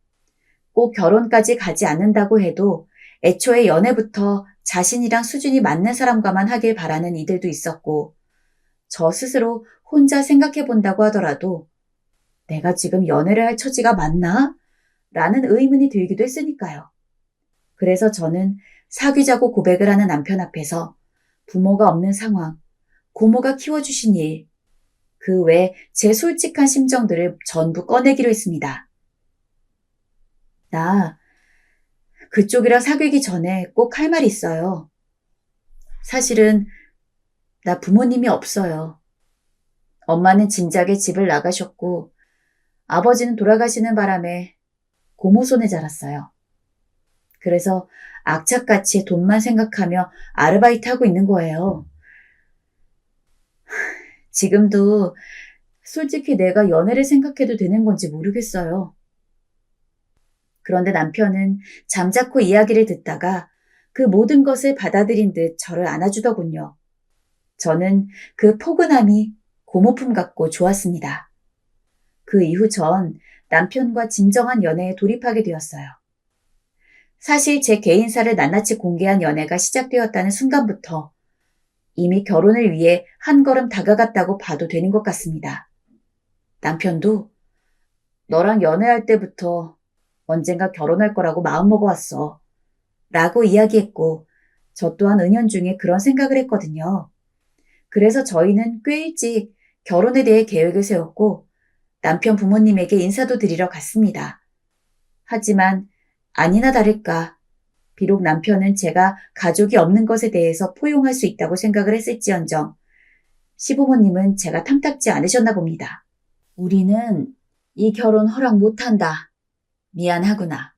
C: 꼭 결혼까지 가지 않는다고 해도 애초에 연애부터 자신이랑 수준이 맞는 사람과만 하길 바라는 이들도 있었고 저 스스로 혼자 생각해 본다고 하더라도 내가 지금 연애를 할 처지가 맞나? 라는 의문이 들기도 했으니까요. 그래서 저는 사귀자고 고백을 하는 남편 앞에서 부모가 없는 상황, 고모가 키워주신 일, 그 외 제 솔직한 심정들을 전부 꺼내기로 했습니다. 나 그쪽이랑 사귀기 전에 꼭 할 말이 있어요. 사실은 나 부모님이 없어요. 엄마는 진작에 집을 나가셨고 아버지는 돌아가시는 바람에 고모 손에 자랐어요. 그래서 악착같이 돈만 생각하며 아르바이트하고 있는 거예요. 지금도 솔직히 내가 연애를 생각해도 되는 건지 모르겠어요. 그런데 남편은 잠자코 이야기를 듣다가 그 모든 것을 받아들인 듯 저를 안아주더군요. 저는 그 포근함이 고모품 같고 좋았습니다. 그 이후 전 남편과 진정한 연애에 돌입하게 되었어요. 사실 제 개인사를 낱낱이 공개한 연애가 시작되었다는 순간부터 이미 결혼을 위해 한 걸음 다가갔다고 봐도 되는 것 같습니다. 남편도 너랑 연애할 때부터 언젠가 결혼할 거라고 마음먹어왔어. 라고 이야기했고 저 또한 은연중에 그런 생각을 했거든요. 그래서 저희는 꽤 일찍 결혼에 대해 계획을 세웠고 남편 부모님에게 인사도 드리러 갔습니다. 하지만 아니나 다를까 비록 남편은 제가 가족이 없는 것에 대해서 포용할 수 있다고 생각을 했을지언정 시부모님은 제가 탐탁지 않으셨나 봅니다. 우리는 이 결혼 허락 못한다. 미안하구나.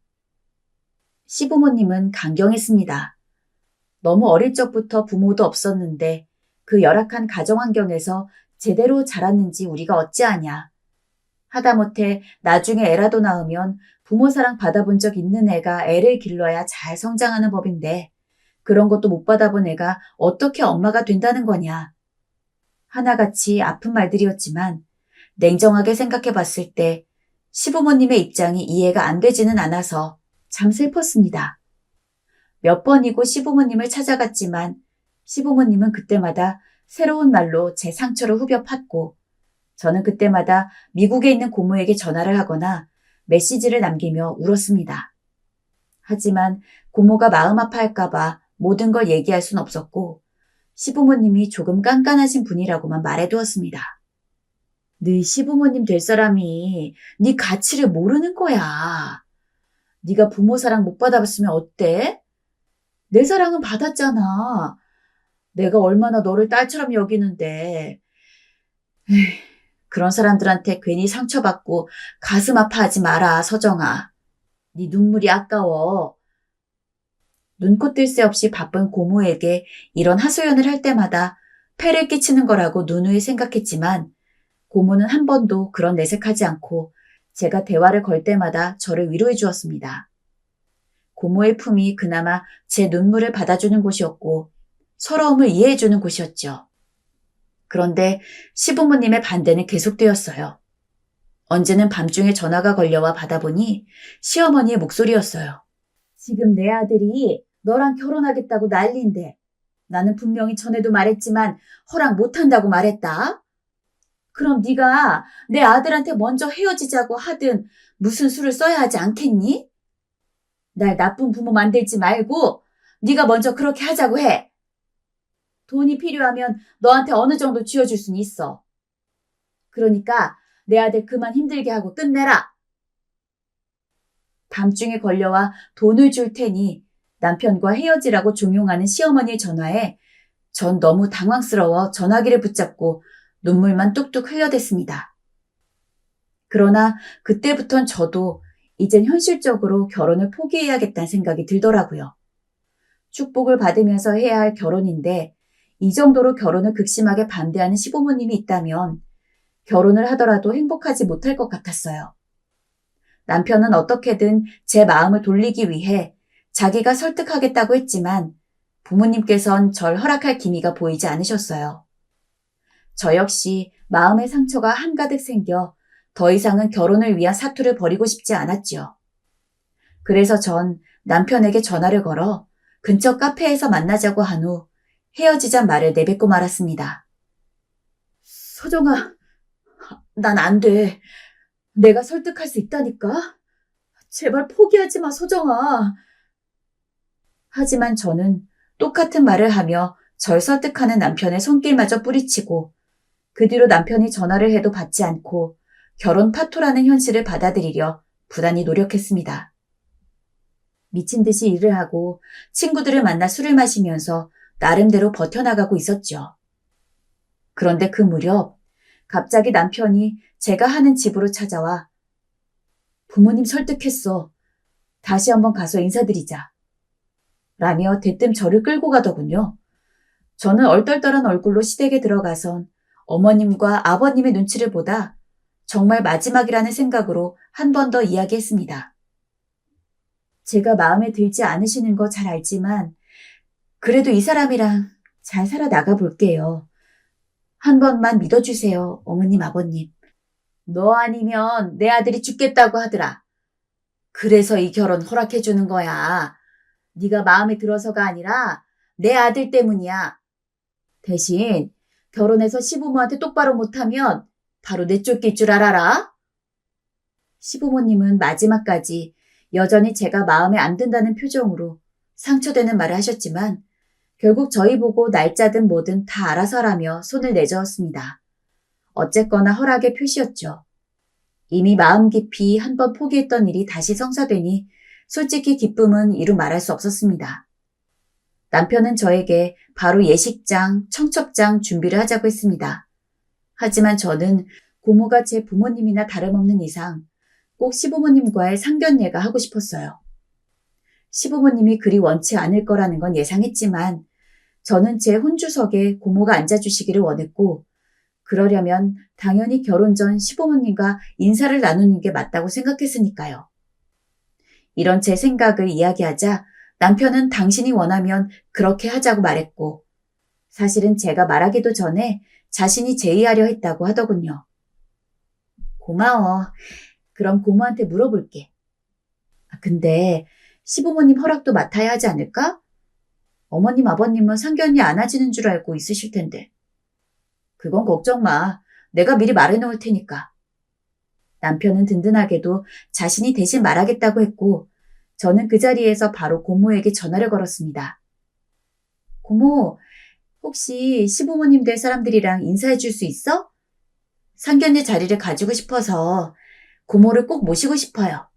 C: 시부모님은 강경했습니다. 너무 어릴 적부터 부모도 없었는데 그 열악한 가정 환경에서 제대로 자랐는지 우리가 어찌하냐. 하다못해 나중에 애라도 낳으면 부모 사랑 받아본 적 있는 애가 애를 길러야 잘 성장하는 법인데 그런 것도 못 받아본 애가 어떻게 엄마가 된다는 거냐. 하나같이 아픈 말들이었지만 냉정하게 생각해 봤을 때 시부모님의 입장이 이해가 안 되지는 않아서 참 슬펐습니다. 몇 번이고 시부모님을 찾아갔지만 시부모님은 그때마다 새로운 말로 제 상처를 후벼 팠고 저는 그때마다 미국에 있는 고모에게 전화를 하거나 메시지를 남기며 울었습니다. 하지만 고모가 마음 아파할까봐 모든 걸 얘기할 순 없었고 시부모님이 조금 깐깐하신 분이라고만 말해두었습니다. 네 시부모님 될 사람이 네 가치를 모르는 거야. 네가 부모 사랑 못 받아봤으면 어때? 내 사랑은 받았잖아. 내가 얼마나 너를 딸처럼 여기는데. 그런 사람들한테 괜히 상처받고 가슴 아파하지 마라, 서정아. 네 눈물이 아까워. 눈코 뜰 새 없이 바쁜 고모에게 이런 하소연을 할 때마다 폐를 끼치는 거라고 누누이 생각했지만 고모는 한 번도 그런 내색하지 않고 제가 대화를 걸 때마다 저를 위로해 주었습니다. 고모의 품이 그나마 제 눈물을 받아주는 곳이었고 서러움을 이해해 주는 곳이었죠. 그런데 시부모님의 반대는 계속되었어요. 언제는 밤중에 전화가 걸려와 받아보니 시어머니의 목소리였어요. 지금 내 아들이 너랑 결혼하겠다고 난리인데 나는 분명히 전에도 말했지만 허락 못한다고 말했다. 그럼 네가 내 아들한테 먼저 헤어지자고 하든 무슨 수를 써야 하지 않겠니? 날 나쁜 부모 만들지 말고 네가 먼저 그렇게 하자고 해. 돈이 필요하면 너한테 어느 정도 쥐어줄 수는 있어. 그러니까 내 아들 그만 힘들게 하고 끝내라. 밤중에 걸려와 돈을 줄 테니 남편과 헤어지라고 종용하는 시어머니의 전화에 전 너무 당황스러워 전화기를 붙잡고 눈물만 뚝뚝 흘려댔습니다. 그러나 그때부턴 저도 이젠 현실적으로 결혼을 포기해야겠다는 생각이 들더라고요. 축복을 받으면서 해야 할 결혼인데 이 정도로 결혼을 극심하게 반대하는 시부모님이 있다면 결혼을 하더라도 행복하지 못할 것 같았어요. 남편은 어떻게든 제 마음을 돌리기 위해 자기가 설득하겠다고 했지만 부모님께선 절 허락할 기미가 보이지 않으셨어요. 저 역시 마음의 상처가 한가득 생겨 더 이상은 결혼을 위한 사투를 벌이고 싶지 않았지요. 그래서 전 남편에게 전화를 걸어 근처 카페에서 만나자고 한 후 헤어지자 말을 내뱉고 말았습니다. 서정아, 난 안 돼. 내가 설득할 수 있다니까? 제발 포기하지 마, 서정아. 하지만 저는 똑같은 말을 하며 절 설득하는 남편의 손길마저 뿌리치고 그 뒤로 남편이 전화를 해도 받지 않고 결혼 파토라는 현실을 받아들이려 부단히 노력했습니다. 미친 듯이 일을 하고 친구들을 만나 술을 마시면서 나름대로 버텨나가고 있었죠. 그런데 그 무렵 갑자기 남편이 제가 하는 집으로 찾아와 부모님 설득했어. 다시 한번 가서 인사드리자. 라며 대뜸 저를 끌고 가더군요. 저는 얼떨떨한 얼굴로 시댁에 들어가선 어머님과 아버님의 눈치를 보다 정말 마지막이라는 생각으로 한 번 더 이야기했습니다. 제가 마음에 들지 않으시는 거 잘 알지만 그래도 이 사람이랑 잘 살아나가 볼게요. 한 번만 믿어주세요, 어머님, 아버님. 너 아니면 내 아들이 죽겠다고 하더라. 그래서 이 결혼 허락해주는 거야. 네가 마음에 들어서가 아니라 내 아들 때문이야. 대신 결혼해서 시부모한테 똑바로 못하면 바로 내쫓길 줄 알아라. 시부모님은 마지막까지 여전히 제가 마음에 안 든다는 표정으로 상처되는 말을 하셨지만 결국 저희 보고 날짜든 뭐든 다 알아서 하라며 손을 내저었습니다. 어쨌거나 허락의 표시였죠. 이미 마음 깊이 한 번 포기했던 일이 다시 성사되니 솔직히 기쁨은 이루 말할 수 없었습니다. 남편은 저에게 바로 예식장, 청첩장 준비를 하자고 했습니다. 하지만 저는 고모가 제 부모님이나 다름없는 이상 꼭 시부모님과의 상견례가 하고 싶었어요. 시부모님이 그리 원치 않을 거라는 건 예상했지만 저는 제 혼주석에 고모가 앉아주시기를 원했고 그러려면 당연히 결혼 전 시부모님과 인사를 나누는 게 맞다고 생각했으니까요. 이런 제 생각을 이야기하자 남편은 당신이 원하면 그렇게 하자고 말했고 사실은 제가 말하기도 전에 자신이 제의하려 했다고 하더군요. 고마워. 그럼 고모한테 물어볼게. 근데 시부모님 허락도 맡아야 하지 않을까? 어머님, 아버님은 상견례 안 하시는 줄 알고 있으실 텐데. 그건 걱정 마. 내가 미리 말해놓을 테니까. 남편은 든든하게도 자신이 대신 말하겠다고 했고 저는 그 자리에서 바로 고모에게 전화를 걸었습니다. 고모, 혹시 시부모님 될 사람들이랑 인사해 줄 수 있어? 상견례 자리를 가지고 싶어서 고모를 꼭 모시고 싶어요.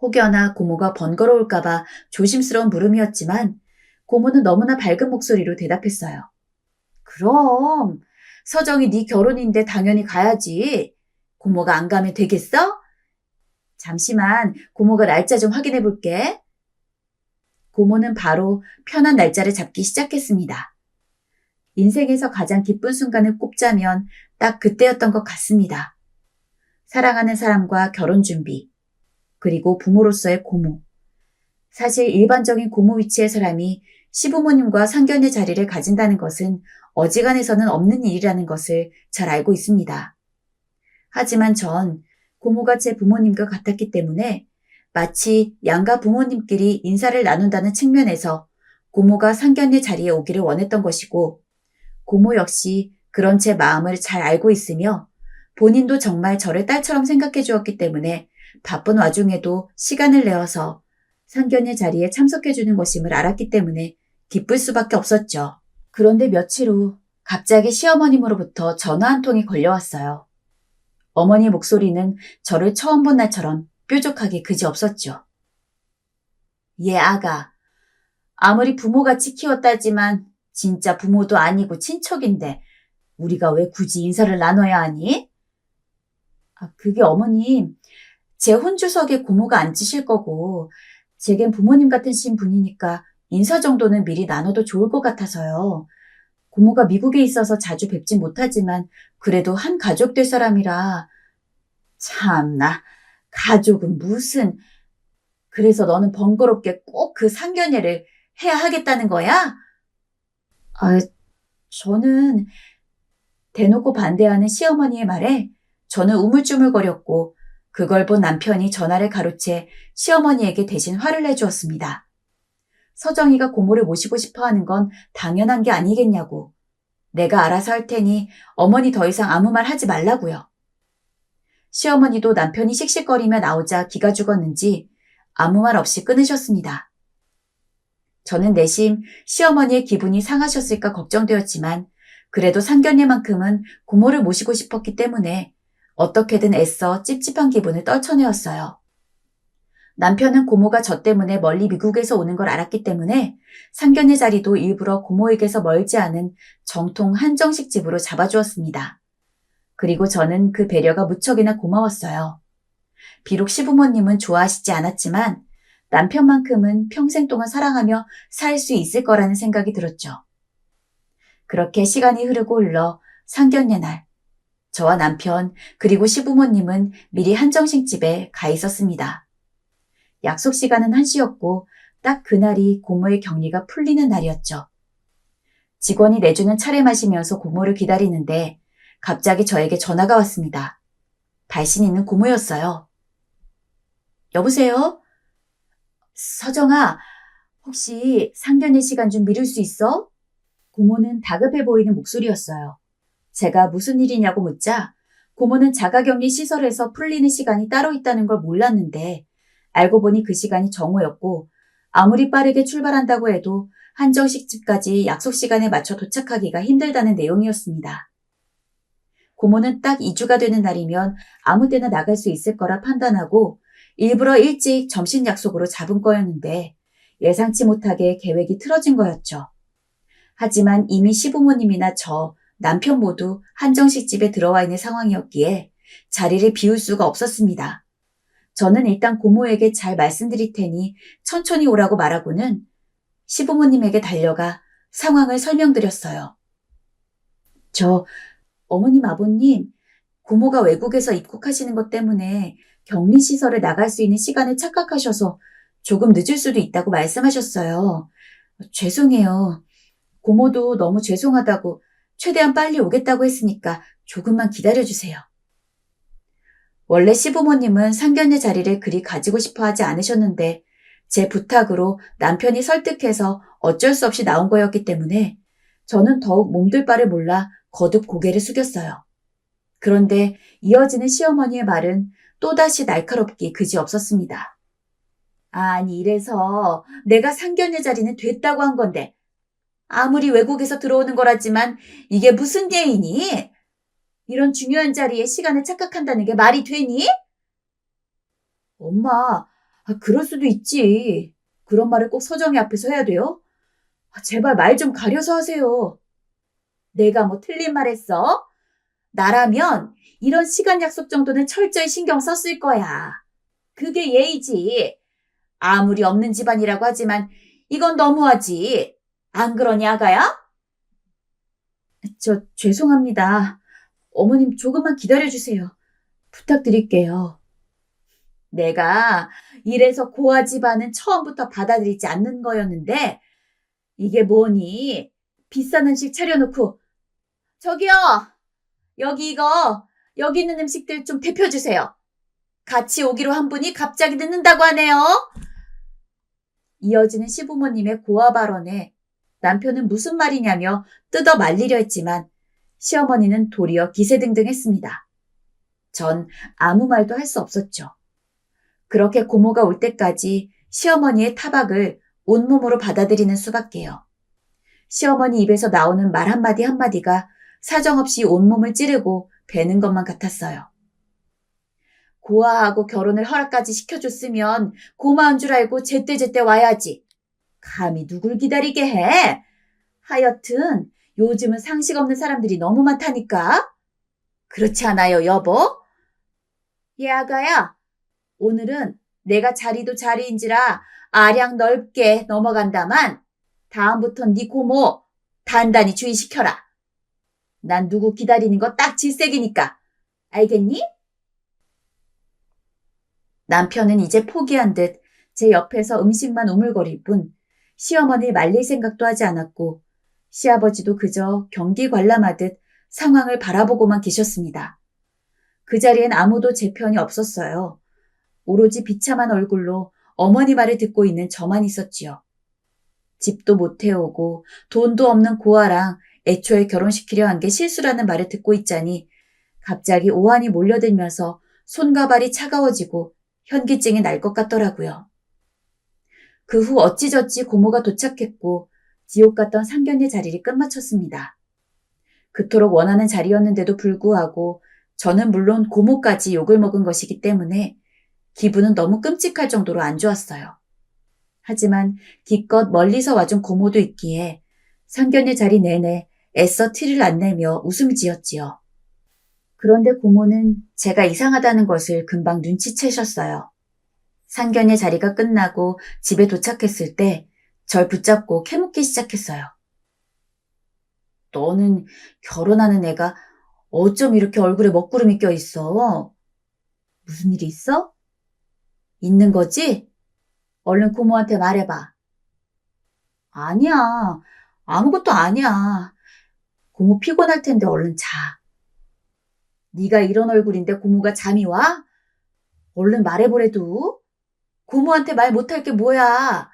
C: 혹여나 고모가 번거로울까봐 조심스러운 물음이었지만 고모는 너무나 밝은 목소리로 대답했어요. 그럼 서정이 네 결혼인데 당연히 가야지. 고모가 안 가면 되겠어? 잠시만 고모가 날짜 좀 확인해 볼게. 고모는 바로 편한 날짜를 잡기 시작했습니다. 인생에서 가장 기쁜 순간을 꼽자면 딱 그때였던 것 같습니다. 사랑하는 사람과 결혼 준비, 그리고 부모로서의 고모. 사실 일반적인 고모 위치의 사람이 시부모님과 상견례 자리를 가진다는 것은 어지간해서는 없는 일이라는 것을 잘 알고 있습니다. 하지만 전 고모가 제 부모님과 같았기 때문에 마치 양가 부모님끼리 인사를 나눈다는 측면에서 고모가 상견례 자리에 오기를 원했던 것이고 고모 역시 그런 제 마음을 잘 알고 있으며 본인도 정말 저를 딸처럼 생각해 주었기 때문에 바쁜 와중에도 시간을 내어서 상견례 자리에 참석해 주는 것임을 알았기 때문에 기쁠 수밖에 없었죠. 그런데 며칠 후 갑자기 시어머님으로부터 전화 한 통이 걸려왔어요. 어머니 목소리는 저를 처음 본 날처럼 뾰족하게 그지없었죠. 얘 아가, 아무리 부모같이 키웠다지만 진짜 부모도 아니고 친척인데 우리가 왜 굳이 인사를 나눠야 하니? 그게 어머님, 제 혼주석에 고모가 앉으실 거고 제겐 부모님 같으신 분이니까 인사 정도는 미리 나눠도 좋을 것 같아서요. 고모가 미국에 있어서 자주 뵙진 못하지만 그래도 한 가족 될 사람이라. 참나, 가족은 무슨. 그래서 너는 번거롭게 꼭 그 상견례를 해야 하겠다는 거야? 저는 대놓고 반대하는 시어머니의 말에 저는 우물쭈물거렸고 그걸 본 남편이 전화를 가로채 시어머니에게 대신 화를 내주었습니다. 서정이가 고모를 모시고 싶어하는 건 당연한 게 아니겠냐고. 내가 알아서 할 테니 어머니 더 이상 아무 말 하지 말라고요. 시어머니도 남편이 씩씩거리며 나오자 기가 죽었는지 아무 말 없이 끊으셨습니다. 저는 내심 시어머니의 기분이 상하셨을까 걱정되었지만 그래도 상견례만큼은 고모를 모시고 싶었기 때문에 어떻게든 애써 찝찝한 기분을 떨쳐내었어요. 남편은 고모가 저 때문에 멀리 미국에서 오는 걸 알았기 때문에 상견례 자리도 일부러 고모에게서 멀지 않은 정통 한정식 집으로 잡아주었습니다. 그리고 저는 그 배려가 무척이나 고마웠어요. 비록 시부모님은 좋아하시지 않았지만 남편만큼은 평생 동안 사랑하며 살 수 있을 거라는 생각이 들었죠. 그렇게 시간이 흐르고 흘러 상견례 날, 저와 남편 그리고 시부모님은 미리 한정식 집에 가 있었습니다. 약속 시간은 1시였고 딱 그날이 고모의 격리가 풀리는 날이었죠. 직원이 내주는 차를 마시면서 고모를 기다리는데 갑자기 저에게 전화가 왔습니다. 발신 있는 고모였어요. 여보세요? 서정아, 혹시 상견례 시간 좀 미룰 수 있어? 고모는 다급해 보이는 목소리였어요. 제가 무슨 일이냐고 묻자 고모는 자가격리 시설에서 풀리는 시간이 따로 있다는 걸 몰랐는데 알고 보니 그 시간이 정오였고 아무리 빠르게 출발한다고 해도 한정식 집까지 약속 시간에 맞춰 도착하기가 힘들다는 내용이었습니다. 고모는 딱 2주가 되는 날이면 아무 때나 나갈 수 있을 거라 판단하고 일부러 일찍 점심 약속으로 잡은 거였는데 예상치 못하게 계획이 틀어진 거였죠. 하지만 이미 시부모님이나 저, 남편 모두 한정식 집에 들어와 있는 상황이었기에 자리를 비울 수가 없었습니다. 저는 일단 고모에게 잘 말씀드릴 테니 천천히 오라고 말하고는 시부모님에게 달려가 상황을 설명드렸어요. 어머님, 아버님, 고모가 외국에서 입국하시는 것 때문에 격리시설에 나갈 수 있는 시간을 착각하셔서 조금 늦을 수도 있다고 말씀하셨어요. 죄송해요. 고모도 너무 죄송하다고 최대한 빨리 오겠다고 했으니까 조금만 기다려주세요. 원래 시부모님은 상견례 자리를 그리 가지고 싶어 하지 않으셨는데 제 부탁으로 남편이 설득해서 어쩔 수 없이 나온 거였기 때문에 저는 더욱 몸둘 바를 몰라 거듭 고개를 숙였어요. 그런데 이어지는 시어머니의 말은 또다시 날카롭기 그지없었습니다. 아니, 이래서 내가 상견례 자리는 됐다고 한 건데 아무리 외국에서 들어오는 거라지만 이게 무슨 예의니? 이런 중요한 자리에 시간을 착각한다는 게 말이 되니? 엄마, 그럴 수도 있지. 그런 말을 꼭 서정이 앞에서 해야 돼요? 제발 말 좀 가려서 하세요. 내가 뭐 틀린 말 했어? 나라면 이런 시간 약속 정도는 철저히 신경 썼을 거야. 그게 예의지. 아무리 없는 집안이라고 하지만 이건 너무하지. 안 그러니, 아가야? 죄송합니다. 어머님 조금만 기다려주세요. 부탁드릴게요. 내가 이래서 고아 집안은 처음부터 받아들이지 않는 거였는데 이게 뭐니? 비싼 음식 차려놓고 저기요! 여기 있는 음식들 좀 데펴주세요. 같이 오기로 한 분이 갑자기 늦는다고 하네요. 이어지는 시부모님의 고아 발언에 남편은 무슨 말이냐며 뜯어 말리려 했지만 시어머니는 도리어 기세등등했습니다. 전 아무 말도 할 수 없었죠. 그렇게 고모가 올 때까지 시어머니의 타박을 온몸으로 받아들이는 수밖에요. 시어머니 입에서 나오는 말 한마디 한마디가 사정없이 온몸을 찌르고 베는 것만 같았어요. 고아하고 결혼을 허락까지 시켜줬으면 고마운 줄 알고 제때제때 와야지. 감히 누굴 기다리게 해? 하여튼 요즘은 상식 없는 사람들이 너무 많다니까. 그렇지 않아요, 여보? 예, 아가야. 오늘은 내가 자리도 자리인지라 아량 넓게 넘어간다만 다음부턴 네 고모 단단히 주의시켜라. 난 누구 기다리는 거 딱 질색이니까. 알겠니? 남편은 이제 포기한 듯 제 옆에서 음식만 우물거릴 뿐 시어머니를 말릴 생각도 하지 않았고 시아버지도 그저 경기 관람하듯 상황을 바라보고만 계셨습니다. 그 자리엔 아무도 제 편이 없었어요. 오로지 비참한 얼굴로 어머니 말을 듣고 있는 저만 있었지요. 집도 못 해오고 돈도 없는 고아랑 애초에 결혼시키려 한 게 실수라는 말을 듣고 있자니 갑자기 오한이 몰려들면서 손과 발이 차가워지고 현기증이 날 것 같더라고요. 그 후 어찌저찌 고모가 도착했고 지옥 같던 상견례 자리를 끝마쳤습니다. 그토록 원하는 자리였는데도 불구하고 저는 물론 고모까지 욕을 먹은 것이기 때문에 기분은 너무 끔찍할 정도로 안 좋았어요. 하지만 기껏 멀리서 와준 고모도 있기에 상견례 자리 내내 애써 티를 안 내며 웃음을 지었지요. 그런데 고모는 제가 이상하다는 것을 금방 눈치채셨어요. 상견례 자리가 끝나고 집에 도착했을 때 절 붙잡고 캐묻기 시작했어요. 너는 결혼하는 애가 어쩜 이렇게 얼굴에 먹구름이 껴있어? 무슨 일이 있어? 있는 거지? 얼른 고모한테 말해봐. 아니야. 아무것도 아니야. 고모 피곤할 텐데 얼른 자. 네가 이런 얼굴인데 고모가 잠이 와? 얼른 말해보래도. 고모한테 말 못할 게 뭐야.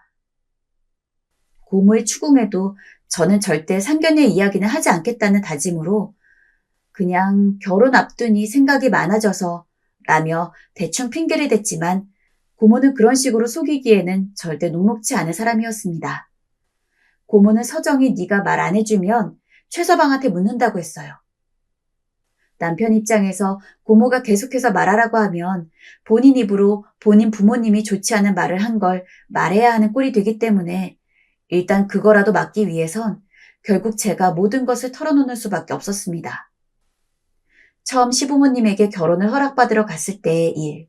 C: 고모의 추궁에도 저는 절대 상견례 이야기는 하지 않겠다는 다짐으로 그냥 결혼 앞두니 생각이 많아져서 라며 대충 핑계를 댔지만 고모는 그런 식으로 속이기에는 절대 녹록지 않은 사람이었습니다. 고모는 서정이 네가 말 안 해주면 최서방한테 묻는다고 했어요. 남편 입장에서 고모가 계속해서 말하라고 하면 본인 입으로 본인 부모님이 좋지 않은 말을 한 걸 말해야 하는 꼴이 되기 때문에 일단 그거라도 막기 위해선 결국 제가 모든 것을 털어놓는 수밖에 없었습니다. 처음 시부모님에게 결혼을 허락받으러 갔을 때의 일,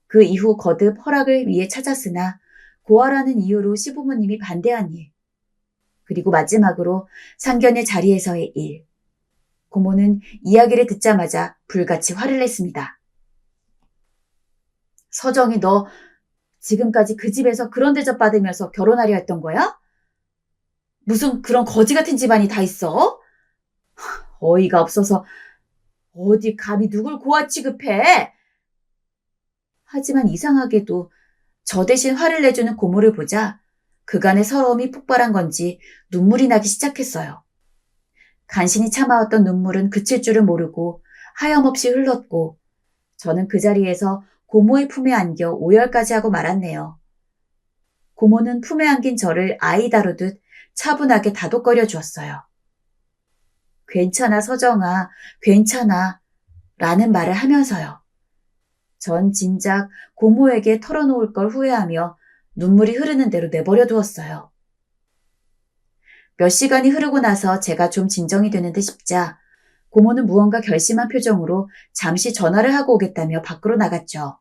C: 그 이후 거듭 허락을 위해 찾았으나 고아라는 이유로 시부모님이 반대한 일, 그리고 마지막으로 상견례 자리에서의 일. 고모는 이야기를 듣자마자 불같이 화를 냈습니다. 서정이 너 지금까지 그 집에서 그런 대접 받으면서 결혼하려 했던 거야? 무슨 그런 거지 같은 집안이 다 있어? 어이가 없어서 어디 감히 누굴 고아 취급해? 하지만 이상하게도 저 대신 화를 내주는 고모를 보자 그간의 서러움이 폭발한 건지 눈물이 나기 시작했어요. 간신히 참아왔던 눈물은 그칠 줄을 모르고 하염없이 흘렀고 저는 그 자리에서 고모의 품에 안겨 오열까지 하고 말았네요. 고모는 품에 안긴 저를 아이 다루듯 차분하게 다독거려 주었어요. 괜찮아 서정아, 괜찮아 라는 말을 하면서요. 전 진작 고모에게 털어놓을 걸 후회하며 눈물이 흐르는 대로 내버려 두었어요. 몇 시간이 흐르고 나서 제가 좀 진정이 되는 듯 싶자 고모는 무언가 결심한 표정으로 잠시 전화를 하고 오겠다며 밖으로 나갔죠.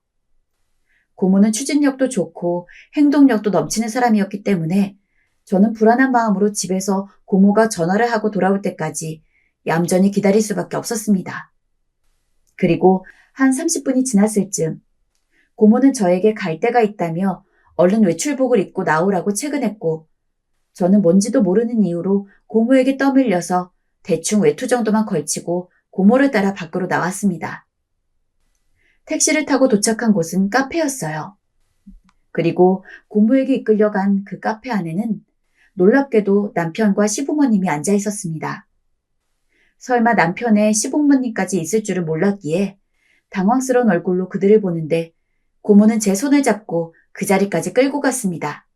C: 고모는 추진력도 좋고 행동력도 넘치는 사람이었기 때문에 저는 불안한 마음으로 집에서 고모가 전화를 하고 돌아올 때까지 얌전히 기다릴 수밖에 없었습니다. 그리고 한 30분이 지났을 즈음 고모는 저에게 갈 데가 있다며 얼른 외출복을 입고 나오라고 체근했고 저는 뭔지도 모르는 이유로 고모에게 떠밀려서 대충 외투 정도만 걸치고 고모를 따라 밖으로 나왔습니다. 택시를 타고 도착한 곳은 카페였어요. 그리고 고모에게 이끌려간 그 카페 안에는 놀랍게도 남편과 시부모님이 앉아 있었습니다. 설마 남편의 시부모님까지 있을 줄을 몰랐기에 당황스러운 얼굴로 그들을 보는데 고모는 제 손을 잡고 그 자리까지 끌고 갔습니다.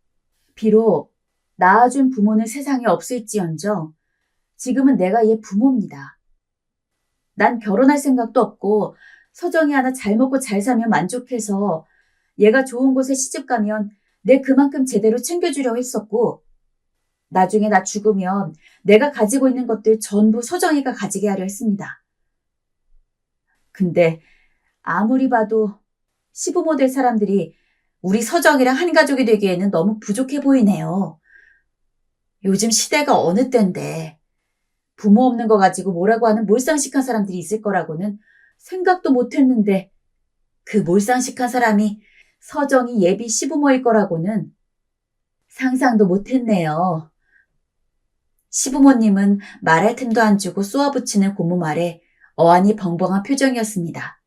C: 비록 낳아준 부모는 세상에 없을지언정 지금은 내가 얘 부모입니다. 난 결혼할 생각도 없고 서정이 하나 잘 먹고 잘 살면 만족해서 얘가 좋은 곳에 시집 가면 내 그만큼 제대로 챙겨주려고 했었고 나중에 나 죽으면 내가 가지고 있는 것들 전부 서정이가 가지게 하려 했습니다. 근데 아무리 봐도 시부모 될 사람들이 우리 서정이랑 한 가족이 되기에는 너무 부족해 보이네요. 요즘 시대가 어느 때인데 부모 없는 거 가지고 뭐라고 하는 몰상식한 사람들이 있을 거라고는 생각도 못했는데 그 몰상식한 사람이 서정이 예비 시부모일 거라고는 상상도 못했네요. 시부모님은 말할 틈도 안 주고 쏘아붙이는 고모 말에 어안이 벙벙한 표정이었습니다.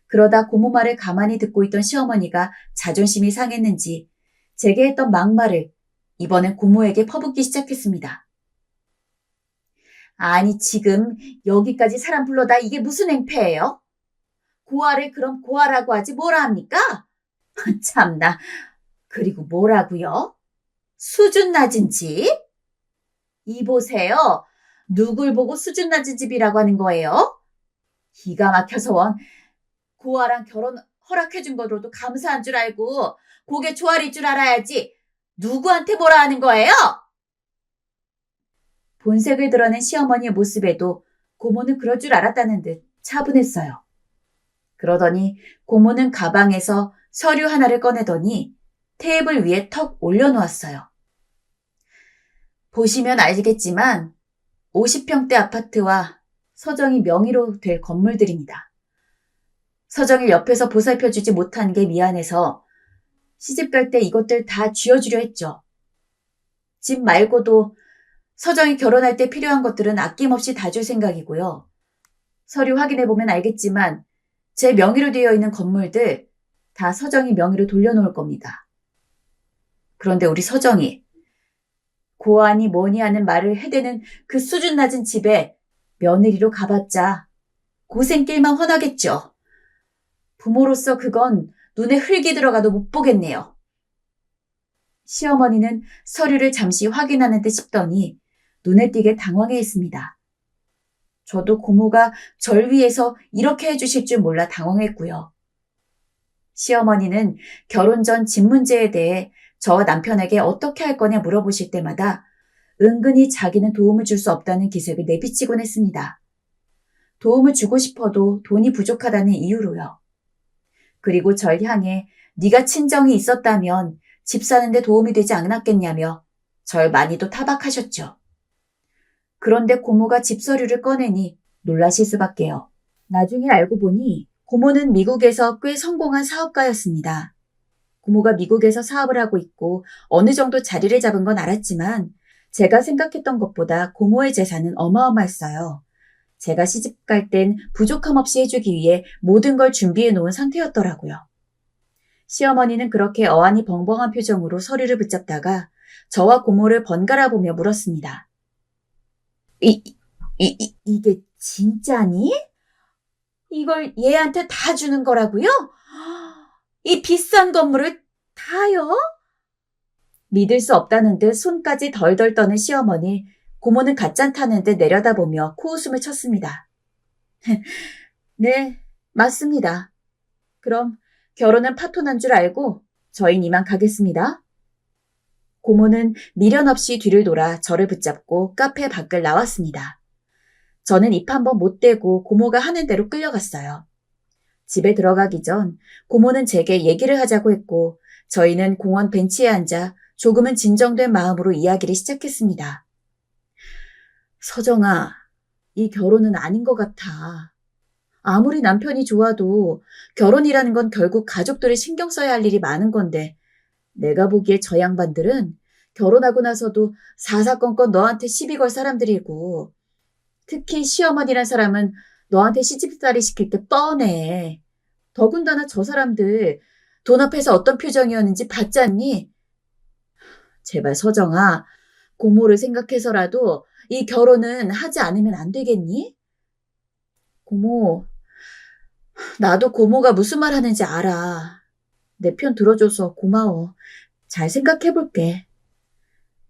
C: 그러다 고모 말을 가만히 듣고 있던 시어머니가 자존심이 상했는지 제게 했던 막말을 이번엔 고모에게 퍼붓기 시작했습니다. 아니 지금 여기까지 사람 불러다 이게 무슨 행패예요? 고아를 그럼 고아라고 하지 뭐라 합니까? 참나. 그리고 뭐라고요? 수준 낮은 집? 이보세요. 누굴 보고 수준 낮은 집이라고 하는 거예요? 기가 막혀서 원 고아랑 결혼 허락해준 거로도 감사한 줄 알고 고개 조아릴 줄 알아야지 누구한테 뭐라 하는 거예요? 본색을 드러낸 시어머니의 모습에도 고모는 그럴 줄 알았다는 듯 차분했어요. 그러더니 고모는 가방에서 서류 하나를 꺼내더니 테이블 위에 턱 올려놓았어요. 보시면 알겠지만 50평대 아파트와 서정이 명의로 될 건물들입니다. 서정이를 옆에서 보살펴주지 못한 게 미안해서 시집 갈 때 이것들 다 쥐어주려 했죠. 집 말고도 서정이 결혼할 때 필요한 것들은 아낌없이 다 줄 생각이고요. 서류 확인해보면 알겠지만 제 명의로 되어 있는 건물들 다 서정이 명의로 돌려놓을 겁니다. 그런데 우리 서정이 고아니 뭐니 하는 말을 해대는 그 수준 낮은 집에 며느리로 가봤자 고생길만 훤하겠죠. 부모로서 그건 눈에 흙이 들어가도 못 보겠네요. 시어머니는 서류를 잠시 확인하는 듯 싶더니 눈에 띄게 당황해했습니다. 저도 고모가 절 위해서 이렇게 해주실 줄 몰라 당황했고요. 시어머니는 결혼 전 집 문제에 대해 저 남편에게 어떻게 할 거냐 물어보실 때마다 은근히 자기는 도움을 줄 수 없다는 기색을 내비치곤 했습니다. 도움을 주고 싶어도 돈이 부족하다는 이유로요. 그리고 절 향해 네가 친정이 있었다면 집 사는데 도움이 되지 않았겠냐며 절 많이도 타박하셨죠. 그런데 고모가 집 서류를 꺼내니 놀라실 수밖에요. 나중에 알고 보니 고모는 미국에서 꽤 성공한 사업가였습니다. 고모가 미국에서 사업을 하고 있고 어느 정도 자리를 잡은 건 알았지만 제가 생각했던 것보다 고모의 재산은 어마어마했어요. 제가 시집 갈 땐 부족함 없이 해주기 위해 모든 걸 준비해 놓은 상태였더라고요. 시어머니는 그렇게 어안이 벙벙한 표정으로 서류를 붙잡다가 저와 고모를 번갈아 보며 물었습니다. 이게 진짜니? 이걸 얘한테 다 주는 거라고요? 이 비싼 건물을 다요? 믿을 수 없다는 듯 손까지 덜덜 떠는 시어머니, 고모는 갓잔타는 듯 내려다보며 코웃음을 쳤습니다. 네, 맞습니다. 그럼 결혼은 파토난 줄 알고 저흰 이만 가겠습니다. 고모는 미련 없이 뒤를 돌아 저를 붙잡고 카페 밖을 나왔습니다. 저는 입 한 번 못 대고 고모가 하는 대로 끌려갔어요. 집에 들어가기 전 고모는 제게 얘기를 하자고 했고 저희는 공원 벤치에 앉아 조금은 진정된 마음으로 이야기를 시작했습니다. 서정아, 이 결혼은 아닌 것 같아. 아무리 남편이 좋아도 결혼이라는 건 결국 가족들을 신경 써야 할 일이 많은 건데 내가 보기에 저 양반들은 결혼하고 나서도 사사건건 너한테 시비 걸 사람들이고 특히 시어머니란 사람은 너한테 시집살이 시킬 게 뻔해. 더군다나 저 사람들 돈 앞에서 어떤 표정이었는지 봤지 않니? 제발 서정아, 고모를 생각해서라도 이 결혼은 하지 않으면 안 되겠니? 고모, 나도 고모가 무슨 말 하는지 알아. 내 편 들어줘서 고마워. 잘 생각해볼게.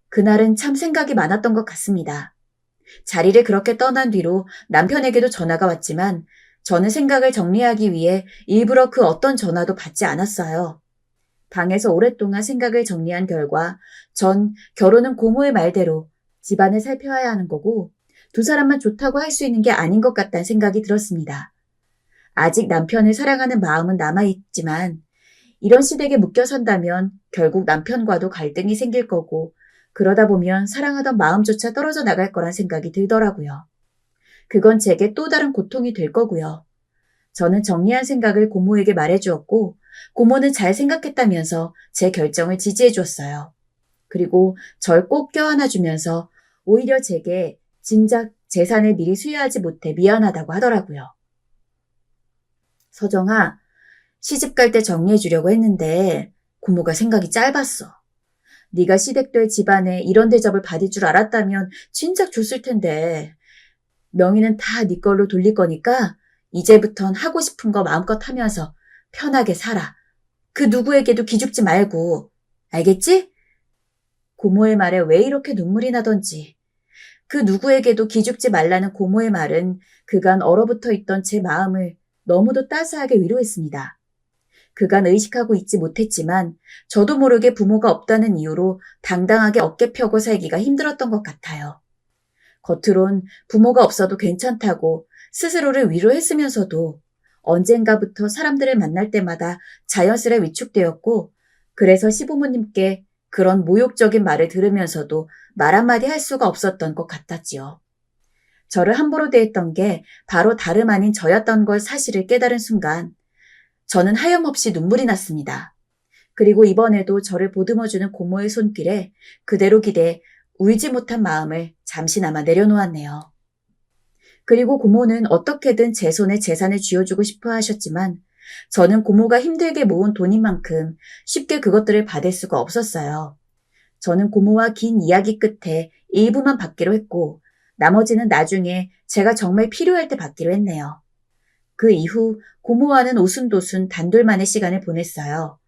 C: 그날은 참 생각이 많았던 것 같습니다. 자리를 그렇게 떠난 뒤로 남편에게도 전화가 왔지만 저는 생각을 정리하기 위해 일부러 그 어떤 전화도 받지 않았어요. 방에서 오랫동안 생각을 정리한 결과 전 결혼은 고모의 말대로 집안을 살펴야 하는 거고 두 사람만 좋다고 할 수 있는 게 아닌 것 같다는 생각이 들었습니다. 아직 남편을 사랑하는 마음은 남아있지만 이런 시댁에 묶여 산다면 결국 남편과도 갈등이 생길 거고 그러다 보면 사랑하던 마음조차 떨어져 나갈 거란 생각이 들더라고요. 그건 제게 또 다른 고통이 될 거고요. 저는 정리한 생각을 고모에게 말해주었고 고모는 잘 생각했다면서 제 결정을 지지해 주었어요. 그리고 절 꼭 껴안아주면서 오히려 제게 진작 재산을 미리 수여하지 못해 미안하다고 하더라고요. 서정아, 시집 갈 때 정리해 주려고 했는데 고모가 생각이 짧았어. 네가 시댁될 집안에 이런 대접을 받을 줄 알았다면 진작 줬을 텐데 명의는 다 네 걸로 돌릴 거니까 이제부턴 하고 싶은 거 마음껏 하면서 편하게 살아. 그 누구에게도 기죽지 말고. 알겠지? 고모의 말에 왜 이렇게 눈물이 나던지. 그 누구에게도 기죽지 말라는 고모의 말은 그간 얼어붙어 있던 제 마음을 너무도 따스하게 위로했습니다. 그간 의식하고 있지 못했지만 저도 모르게 부모가 없다는 이유로 당당하게 어깨 펴고 살기가 힘들었던 것 같아요. 겉으론 부모가 없어도 괜찮다고 스스로를 위로했으면서도 언젠가부터 사람들을 만날 때마다 자연스레 위축되었고 그래서 시부모님께 그런 모욕적인 말을 들으면서도 말 한마디 할 수가 없었던 것 같았지요. 저를 함부로 대했던 게 바로 다름 아닌 저였던 걸 사실을 깨달은 순간 저는 하염없이 눈물이 났습니다. 그리고 이번에도 저를 보듬어주는 고모의 손길에 그대로 기대 울지 못한 마음을 잠시나마 내려놓았네요. 그리고 고모는 어떻게든 제 손에 재산을 쥐어주고 싶어 하셨지만 저는 고모가 힘들게 모은 돈인 만큼 쉽게 그것들을 받을 수가 없었어요. 저는 고모와 긴 이야기 끝에 일부만 받기로 했고 나머지는 나중에 제가 정말 필요할 때 받기로 했네요. 그 이후 고모와는 오순도순 단둘만의 시간을 보냈어요.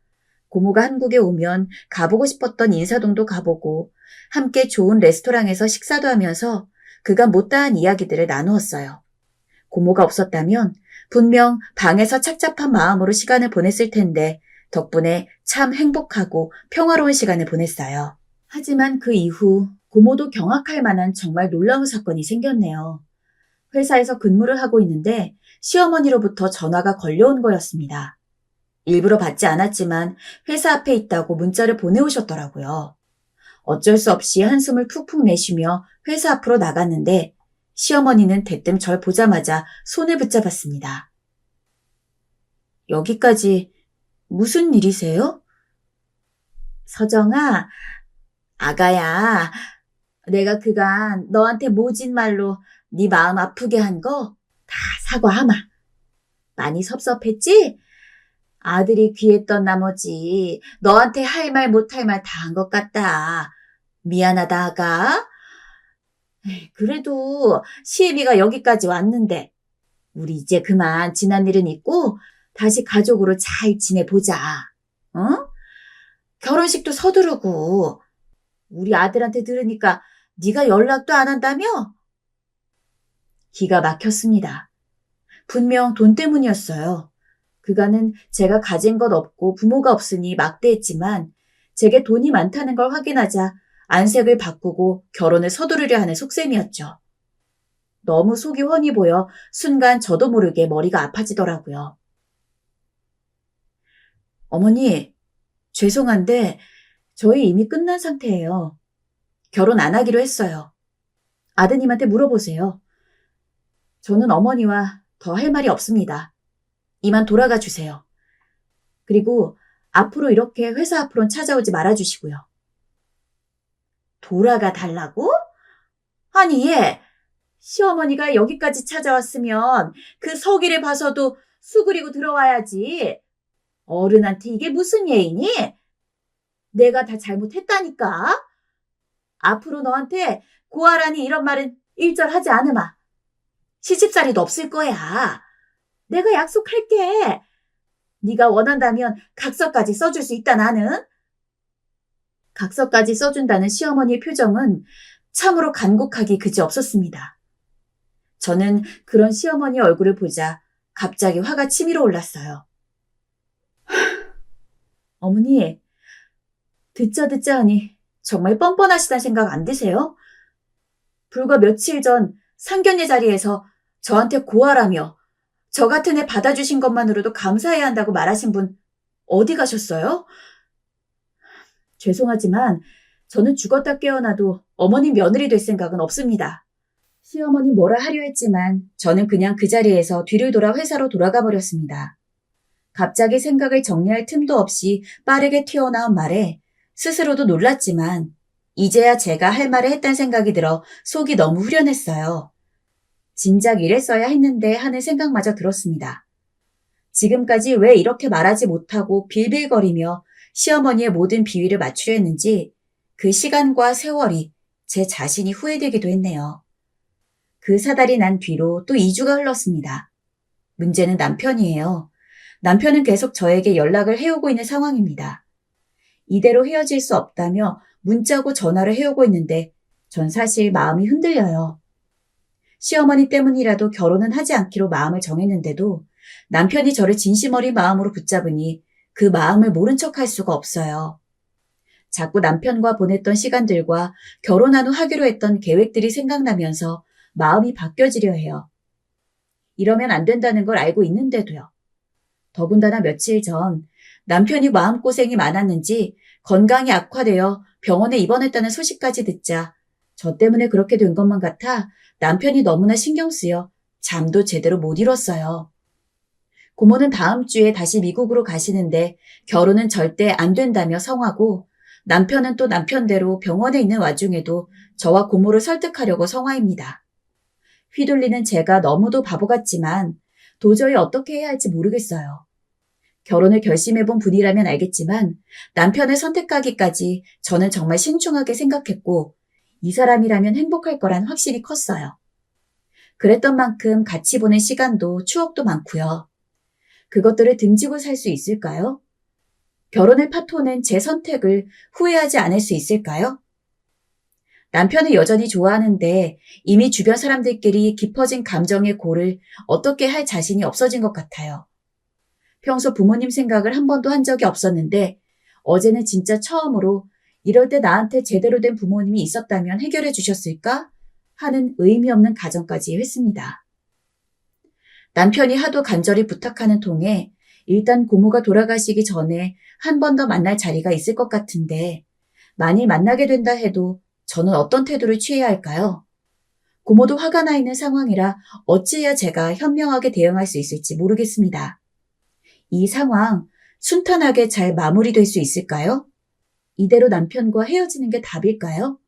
C: 고모가 한국에 오면 가보고 싶었던 인사동도 가보고 함께 좋은 레스토랑에서 식사도 하면서 그간 못다한 이야기들을 나누었어요. 고모가 없었다면 분명 방에서 착잡한 마음으로 시간을 보냈을 텐데 덕분에 참 행복하고 평화로운 시간을 보냈어요. 하지만 그 이후 고모도 경악할 만한 정말 놀라운 사건이 생겼네요. 회사에서 근무를 하고 있는데 시어머니로부터 전화가 걸려온 거였습니다. 일부러 받지 않았지만 회사 앞에 있다고 문자를 보내오셨더라고요. 어쩔 수 없이 한숨을 푹푹 내쉬며 회사 앞으로 나갔는데 시어머니는 대뜸 절 보자마자 손을 붙잡았습니다. 여기까지 무슨 일이세요? 서정아, 아가야, 내가 그간 너한테 모진 말로 네 마음 아프게 한 거 다 사과하마. 많이 섭섭했지? 아들이 귀했던 나머지 너한테 할 말 못할 말 다 한 것 같다. 미안하다, 아가. 그래도 시애미가 여기까지 왔는데 우리 이제 그만 지난 일은 잊고 다시 가족으로 잘 지내보자. 어? 결혼식도 서두르고 우리 아들한테 들으니까 네가 연락도 안 한다며? 기가 막혔습니다. 분명 돈 때문이었어요. 그간은 제가 가진 것 없고 부모가 없으니 막대했지만 제게 돈이 많다는 걸 확인하자 안색을 바꾸고 결혼을 서두르려 하는 속셈이었죠. 너무 속이 훤히 보여 순간 저도 모르게 머리가 아파지더라고요. 어머니, 죄송한데 저희 이미 끝난 상태예요. 결혼 안 하기로 했어요. 아드님한테 물어보세요. 저는 어머니와 더 할 말이 없습니다. 이만 돌아가 주세요. 그리고 앞으로 이렇게 회사 앞으로는 찾아오지 말아주시고요. 돌아가 달라고? 아니 얘, 시어머니가 여기까지 찾아왔으면 그 서기를 봐서도 수그리고 들어와야지. 어른한테 이게 무슨 예의니? 내가 다 잘못했다니까. 앞으로 너한테 고아라니 이런 말은 일절하지 않으마. 시집살이도 없을 거야. 내가 약속할게. 네가 원한다면 각서까지 써줄 수 있다 나는. 각서까지 써준다는 시어머니의 표정은 참으로 간곡하기 그지없었습니다. 저는 그런 시어머니 얼굴을 보자 갑자기 화가 치밀어 올랐어요. 어머니, 듣자 하니 정말 뻔뻔하시다는 생각 안 드세요? 불과 며칠 전 상견례 자리에서 저한테 고아라며 저 같은 애 받아주신 것만으로도 감사해야 한다고 말하신 분 어디 가셨어요? 죄송하지만 저는 죽었다 깨어나도 어머니 며느리 될 생각은 없습니다. 시어머니 뭐라 하려 했지만 저는 그냥 그 자리에서 뒤를 돌아 회사로 돌아가 버렸습니다. 갑자기 생각을 정리할 틈도 없이 빠르게 튀어나온 말에 스스로도 놀랐지만 이제야 제가 할 말을 했다는 생각이 들어 속이 너무 후련했어요. 진작 이랬어야 했는데 하는 생각마저 들었습니다. 지금까지 왜 이렇게 말하지 못하고 빌빌거리며 시어머니의 모든 비위를 맞추려 했는지 그 시간과 세월이 제 자신이 후회되기도 했네요. 그 사달이 난 뒤로 또 2주가 흘렀습니다. 문제는 남편이에요. 남편은 계속 저에게 연락을 해오고 있는 상황입니다. 이대로 헤어질 수 없다며 문자고 전화를 해오고 있는데 전 사실 마음이 흔들려요. 시어머니 때문이라도 결혼은 하지 않기로 마음을 정했는데도 남편이 저를 진심 어린 마음으로 붙잡으니 그 마음을 모른 척할 수가 없어요. 자꾸 남편과 보냈던 시간들과 결혼한 후 하기로 했던 계획들이 생각나면서 마음이 바뀌어지려 해요. 이러면 안 된다는 걸 알고 있는데도요. 더군다나 며칠 전 남편이 마음고생이 많았는지 건강이 악화되어 병원에 입원했다는 소식까지 듣자 저 때문에 그렇게 된 것만 같아 남편이 너무나 신경 쓰여 잠도 제대로 못 이뤘어요. 고모는 다음 주에 다시 미국으로 가시는데 결혼은 절대 안 된다며 성화고 남편은 또 남편대로 병원에 있는 와중에도 저와 고모를 설득하려고 성화입니다. 휘둘리는 제가 너무도 바보 같지만 도저히 어떻게 해야 할지 모르겠어요. 결혼을 결심해본 분이라면 알겠지만 남편을 선택하기까지 저는 정말 신중하게 생각했고 이 사람이라면 행복할 거란 확신이 컸어요. 그랬던 만큼 같이 보낸 시간도 추억도 많고요. 그것들을 등지고 살 수 있을까요? 결혼을 파토낸 제 선택을 후회하지 않을 수 있을까요? 남편을 여전히 좋아하는데 이미 주변 사람들끼리 깊어진 감정의 골을 어떻게 할 자신이 없어진 것 같아요. 평소 부모님 생각을 한 번도 한 적이 없었는데 어제는 진짜 처음으로 이럴 때 나한테 제대로 된 부모님이 있었다면 해결해 주셨을까? 하는 의미 없는 가정까지 했습니다. 남편이 하도 간절히 부탁하는 통에 일단 고모가 돌아가시기 전에 한 번 더 만날 자리가 있을 것 같은데 만일 만나게 된다 해도 저는 어떤 태도를 취해야 할까요? 고모도 화가 나 있는 상황이라 어찌해야 제가 현명하게 대응할 수 있을지 모르겠습니다. 이 상황 순탄하게 잘 마무리될 수 있을까요? 이대로 남편과 헤어지는 게 답일까요?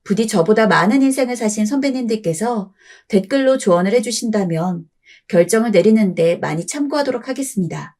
C: 부디 저보다 많은 인생을 사신 선배님들께서 댓글로 조언을 해주신다면 결정을 내리는데 많이 참고하도록 하겠습니다.